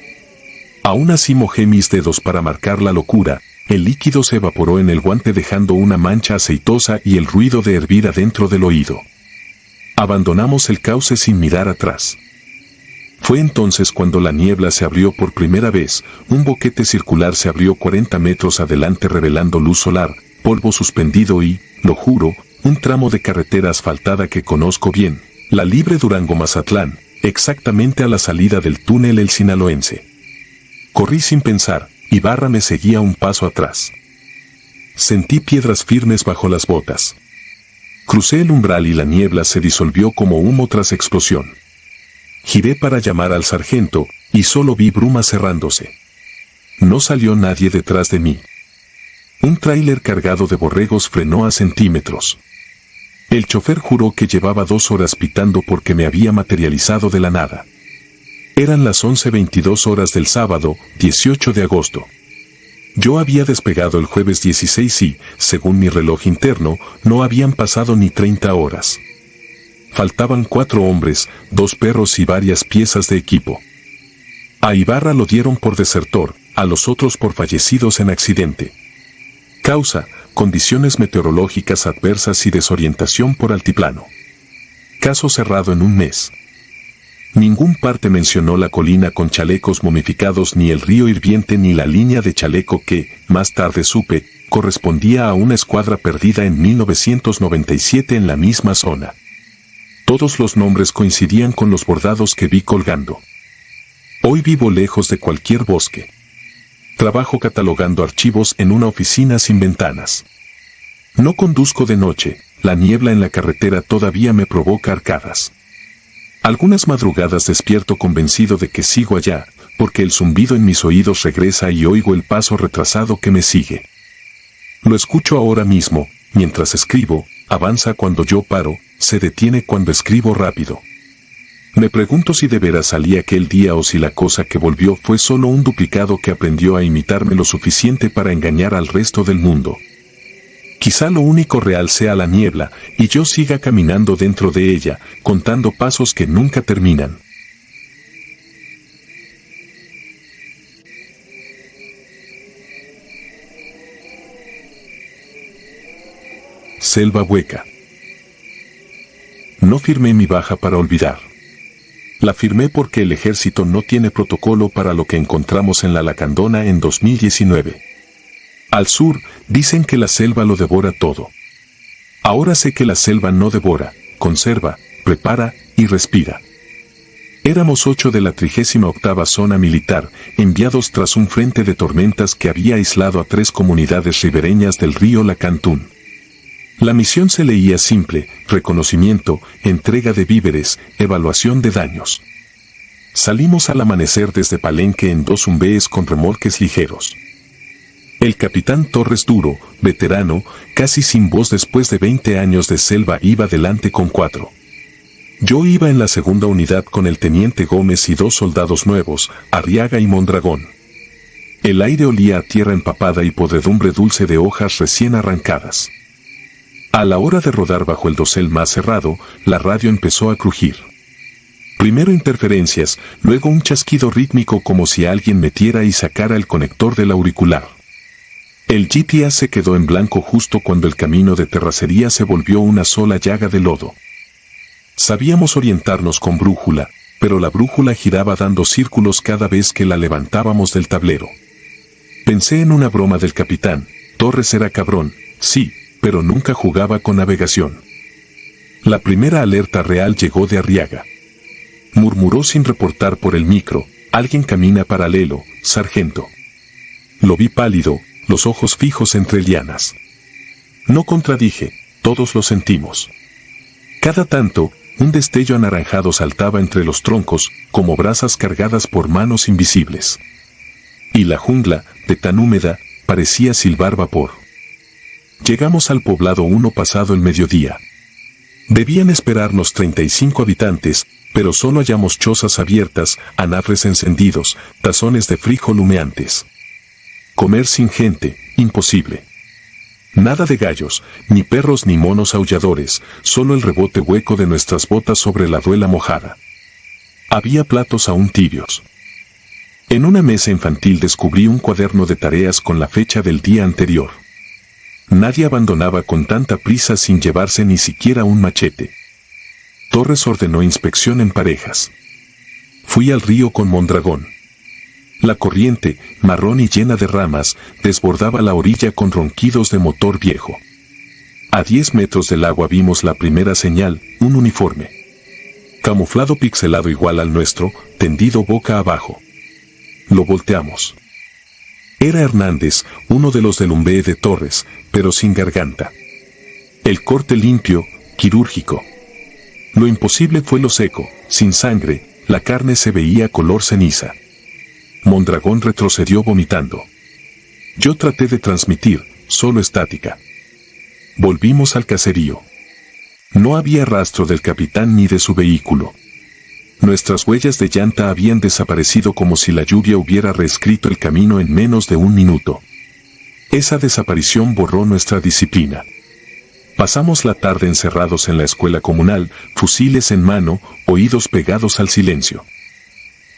Aún así mojé mis dedos para marcar la locura, el líquido se evaporó en el guante dejando una mancha aceitosa y el ruido de hervir adentro del oído. Abandonamos el cauce sin mirar atrás. Fue entonces cuando la niebla se abrió por primera vez, un boquete circular se abrió 40 metros adelante revelando luz solar, polvo suspendido y, lo juro, un tramo de carretera asfaltada que conozco bien, la libre Durango-Mazatlán, exactamente a la salida del túnel El Sinaloense. Corrí sin pensar, Ibarra me seguía un paso atrás. Sentí piedras firmes bajo las botas. Crucé el umbral y la niebla se disolvió como humo tras explosión. Giré para llamar al sargento, y solo vi bruma cerrándose. No salió nadie detrás de mí. Un tráiler cargado de borregos frenó a centímetros. El chofer juró que llevaba 2 horas pitando porque me había materializado de la nada. Eran las 11:22 horas del sábado, 18 de agosto. Yo había despegado el jueves 16 y, según mi reloj interno, no habían pasado ni 30 horas. Faltaban 4 hombres, 2 perros y varias piezas de equipo. A Ibarra lo dieron por desertor, a los otros por fallecidos en accidente. Causa, condiciones meteorológicas adversas y desorientación por altiplano. Caso cerrado en un mes. Ningún parte mencionó la colina con chalecos momificados ni el río hirviente ni la línea de chaleco que, más tarde supe, correspondía a una escuadra perdida en 1997 en la misma zona. Todos los nombres coincidían con los bordados que vi colgando. Hoy vivo lejos de cualquier bosque. Trabajo catalogando archivos en una oficina sin ventanas. No conduzco de noche, la niebla en la carretera todavía me provoca arcadas. Algunas madrugadas despierto convencido de que sigo allá, porque el zumbido en mis oídos regresa y oigo el paso retrasado que me sigue. Lo escucho ahora mismo, mientras escribo, avanza cuando yo paro, se detiene cuando escribo rápido. Me pregunto si de veras salí aquel día o si la cosa que volvió fue solo un duplicado que aprendió a imitarme lo suficiente para engañar al resto del mundo. Quizá lo único real sea la niebla, y yo siga caminando dentro de ella, contando pasos que nunca terminan. Selva hueca. No firmé mi baja para olvidar. La firmé porque el ejército no tiene protocolo para lo que encontramos en la Lacandona en 2019. Al sur, dicen que la selva lo devora todo. Ahora sé que la selva no devora, conserva, prepara y respira. Éramos 8 de la 38ª Zona Militar, enviados tras un frente de tormentas que había aislado a 3 comunidades ribereñas del río Lacantún. La misión se leía simple: reconocimiento, entrega de víveres, evaluación de daños. Salimos al amanecer desde Palenque en 2 umbees con remolques ligeros. El capitán Torres Duro, veterano, casi sin voz después de 20 años de selva, iba delante con 4. Yo iba en la segunda unidad con el teniente Gómez y 2 soldados nuevos, Arriaga y Mondragón. El aire olía a tierra empapada y podredumbre dulce de hojas recién arrancadas. A la hora de rodar bajo el dosel más cerrado, la radio empezó a crujir. Primero interferencias, luego un chasquido rítmico como si alguien metiera y sacara el conector del auricular. El GPS se quedó en blanco justo cuando el camino de terracería se volvió una sola llaga de lodo. Sabíamos orientarnos con brújula, pero la brújula giraba dando círculos cada vez que la levantábamos del tablero. Pensé en una broma del capitán: Torres era cabrón, sí, pero nunca jugaba con navegación. La primera alerta real llegó de Arriaga. Murmuró sin reportar por el micro: alguien camina paralelo, sargento. Lo vi pálido, los ojos fijos entre lianas. No contradije, todos lo sentimos. Cada tanto, un destello anaranjado saltaba entre los troncos, como brasas cargadas por manos invisibles. Y la jungla, de tan húmeda, parecía silbar vapor. Llegamos al poblado 1 pasado el mediodía. Debían esperarnos 35 habitantes, pero solo hallamos chozas abiertas, anafres encendidos, tazones de frijol humeantes. Comer sin gente, imposible. Nada de gallos, ni perros ni monos aulladores, solo el rebote hueco de nuestras botas sobre la duela mojada. Había platos aún tibios. En una mesa infantil descubrí un cuaderno de tareas con la fecha del día anterior. Nadie abandonaba con tanta prisa sin llevarse ni siquiera un machete. Torres ordenó inspección en parejas. Fui al río con Mondragón. La corriente, marrón y llena de ramas, desbordaba la orilla con ronquidos de motor viejo. A 10 metros del agua vimos la primera señal, un uniforme. Camuflado pixelado igual al nuestro, tendido boca abajo. Lo volteamos. Era Hernández, uno de los del Umbee de Torres, pero sin garganta. El corte limpio, quirúrgico. Lo imposible fue lo seco, sin sangre, la carne se veía color ceniza. Mondragón retrocedió vomitando. Yo traté de transmitir, solo estática. Volvimos al caserío. No había rastro del capitán ni de su vehículo. Nuestras huellas de llanta habían desaparecido como si la lluvia hubiera reescrito el camino en menos de un minuto. Esa desaparición borró nuestra disciplina. Pasamos la tarde encerrados en la escuela comunal, fusiles en mano, oídos pegados al silencio.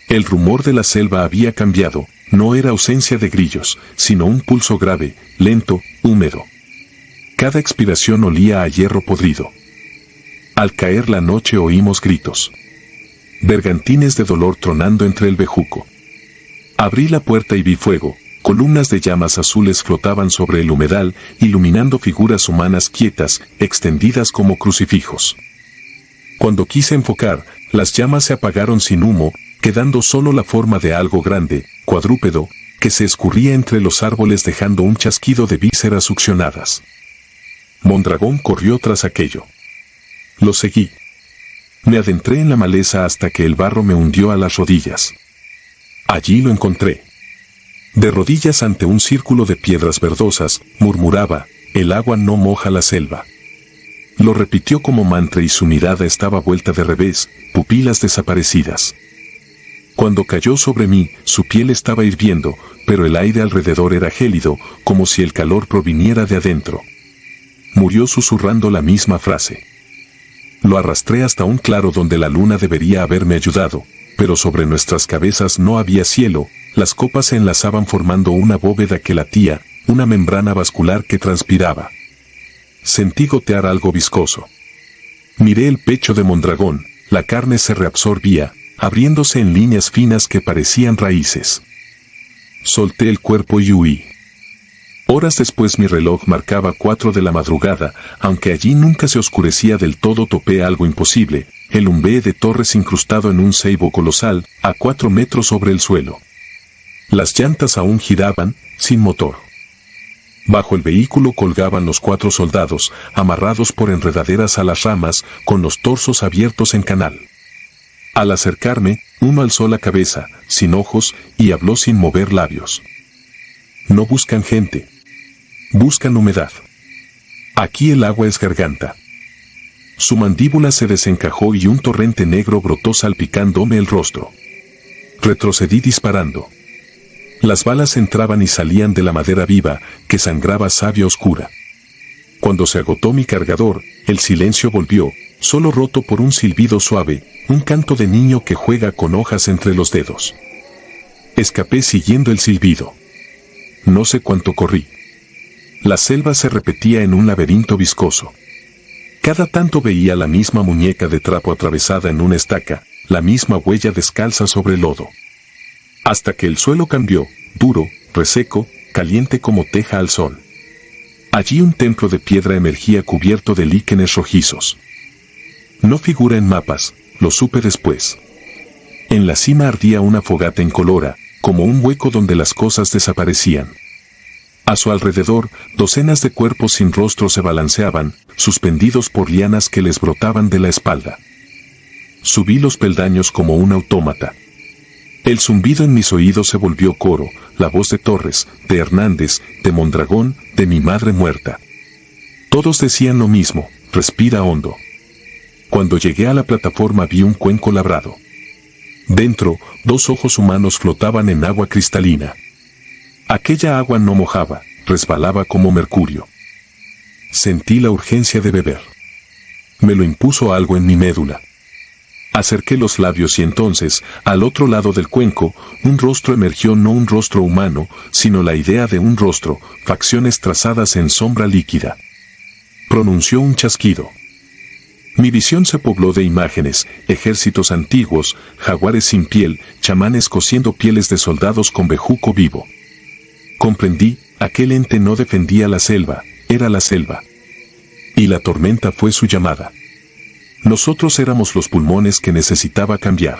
El rumor de la selva había cambiado, no era ausencia de grillos, sino un pulso grave, lento, húmedo. Cada expiración olía a hierro podrido. Al caer la noche oímos gritos. Bergantines de dolor tronando entre el bejuco. Abrí la puerta y vi fuego, columnas de llamas azules flotaban sobre el humedal, iluminando figuras humanas quietas, extendidas como crucifijos. Cuando quise enfocar, las llamas se apagaron sin humo, quedando solo la forma de algo grande, cuadrúpedo, que se escurría entre los árboles dejando un chasquido de vísceras succionadas. Mondragón corrió tras aquello. Lo seguí. Me adentré en la maleza hasta que el barro me hundió a las rodillas. Allí lo encontré. De rodillas ante un círculo de piedras verdosas, murmuraba, el agua no moja la selva. Lo repitió como mantra y su mirada estaba vuelta de revés, pupilas desaparecidas. Cuando cayó sobre mí, su piel estaba hirviendo, pero el aire alrededor era gélido, como si el calor proviniera de adentro. Murió susurrando la misma frase. Lo arrastré hasta un claro donde la luna debería haberme ayudado, pero sobre nuestras cabezas no había cielo, las copas se enlazaban formando una bóveda que latía, una membrana vascular que transpiraba. Sentí gotear algo viscoso. Miré el pecho de Mondragón, la carne se reabsorbía, abriéndose en líneas finas que parecían raíces. Solté el cuerpo y huí. Horas después mi reloj marcaba 4 de la madrugada, aunque allí nunca se oscurecía del todo topé algo imposible, el Umbee de Torres incrustado en un ceibo colosal, a 4 metros sobre el suelo. Las llantas aún giraban, sin motor. Bajo el vehículo colgaban los 4 soldados, amarrados por enredaderas a las ramas, con los torsos abiertos en canal. Al acercarme, uno alzó la cabeza, sin ojos, y habló sin mover labios. No buscan gente. Buscan humedad. Aquí el agua es garganta. Su mandíbula se desencajó y un torrente negro brotó salpicándome el rostro. Retrocedí disparando. Las balas entraban y salían de la madera viva, que sangraba savia oscura. Cuando se agotó mi cargador, el silencio volvió, solo roto por un silbido suave, un canto de niño que juega con hojas entre los dedos. Escapé siguiendo el silbido. No sé cuánto corrí. La selva se repetía en un laberinto viscoso. Cada tanto veía la misma muñeca de trapo atravesada en una estaca, la misma huella descalza sobre el lodo. Hasta que el suelo cambió, duro, reseco, caliente como teja al sol. Allí un templo de piedra emergía cubierto de líquenes rojizos. No figura en mapas, lo supe después. En la cima ardía una fogata incolora, como un hueco donde las cosas desaparecían. A su alrededor, docenas de cuerpos sin rostro se balanceaban, suspendidos por lianas que les brotaban de la espalda. Subí los peldaños como un autómata. El zumbido en mis oídos se volvió coro, la voz de Torres, de Hernández, de Mondragón, de mi madre muerta. Todos decían lo mismo: respira hondo. Cuando llegué a la plataforma vi un cuenco labrado. Dentro, 2 ojos humanos flotaban en agua cristalina. Aquella agua no mojaba, resbalaba como mercurio. Sentí la urgencia de beber. Me lo impuso algo en mi médula. Acerqué los labios y entonces, al otro lado del cuenco, un rostro emergió, no un rostro humano, sino la idea de un rostro, facciones trazadas en sombra líquida. Pronunció un chasquido. Mi visión se pobló de imágenes: ejércitos antiguos, jaguares sin piel, chamanes cosiendo pieles de soldados con bejuco vivo. Comprendí, aquel ente no defendía la selva, era la selva. Y la tormenta fue su llamada. Nosotros éramos los pulmones que necesitaba cambiar.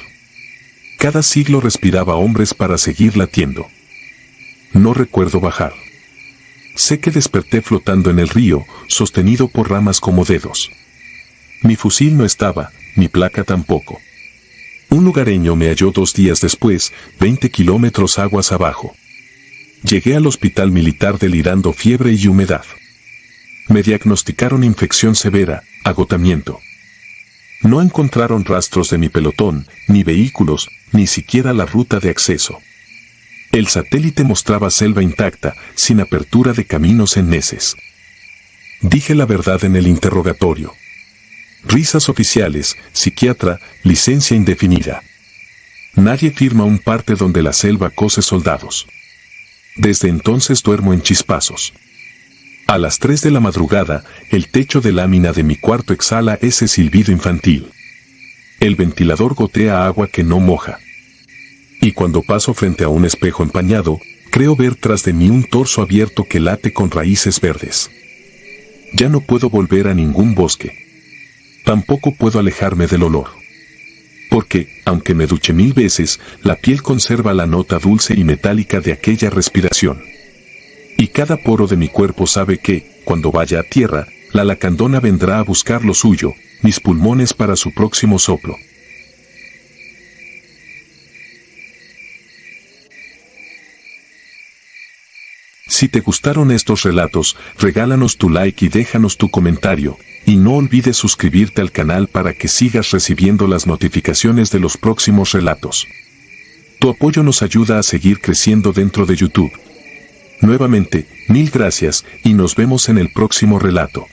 Cada siglo respiraba hombres para seguir latiendo. No recuerdo bajar. Sé que desperté flotando en el río, sostenido por ramas como dedos. Mi fusil no estaba, mi placa tampoco. Un lugareño me halló 2 días después, 20 kilómetros aguas abajo. Llegué al hospital militar delirando fiebre y humedad. Me diagnosticaron infección severa, agotamiento. No encontraron rastros de mi pelotón, ni vehículos, ni siquiera la ruta de acceso. El satélite mostraba selva intacta, sin apertura de caminos en meses. Dije la verdad en el interrogatorio. Risas oficiales, psiquiatra, licencia indefinida. Nadie firma un parte donde la selva cose soldados. Desde entonces duermo en chispazos. A las 3 de la madrugada, el techo de lámina de mi cuarto exhala ese silbido infantil. El ventilador gotea agua que no moja. Y cuando paso frente a un espejo empañado, creo ver tras de mí un torso abierto que late con raíces verdes. Ya no puedo volver a ningún bosque. Tampoco puedo alejarme del olor. Porque, aunque me duché 1000 veces, la piel conserva la nota dulce y metálica de aquella respiración. Y cada poro de mi cuerpo sabe que, cuando vaya a tierra, la lacandona vendrá a buscar lo suyo, mis pulmones para su próximo soplo. Si te gustaron estos relatos, regálanos tu like y déjanos tu comentario, y no olvides suscribirte al canal para que sigas recibiendo las notificaciones de los próximos relatos. Tu apoyo nos ayuda a seguir creciendo dentro de YouTube. Nuevamente, 1000 gracias y nos vemos en el próximo relato.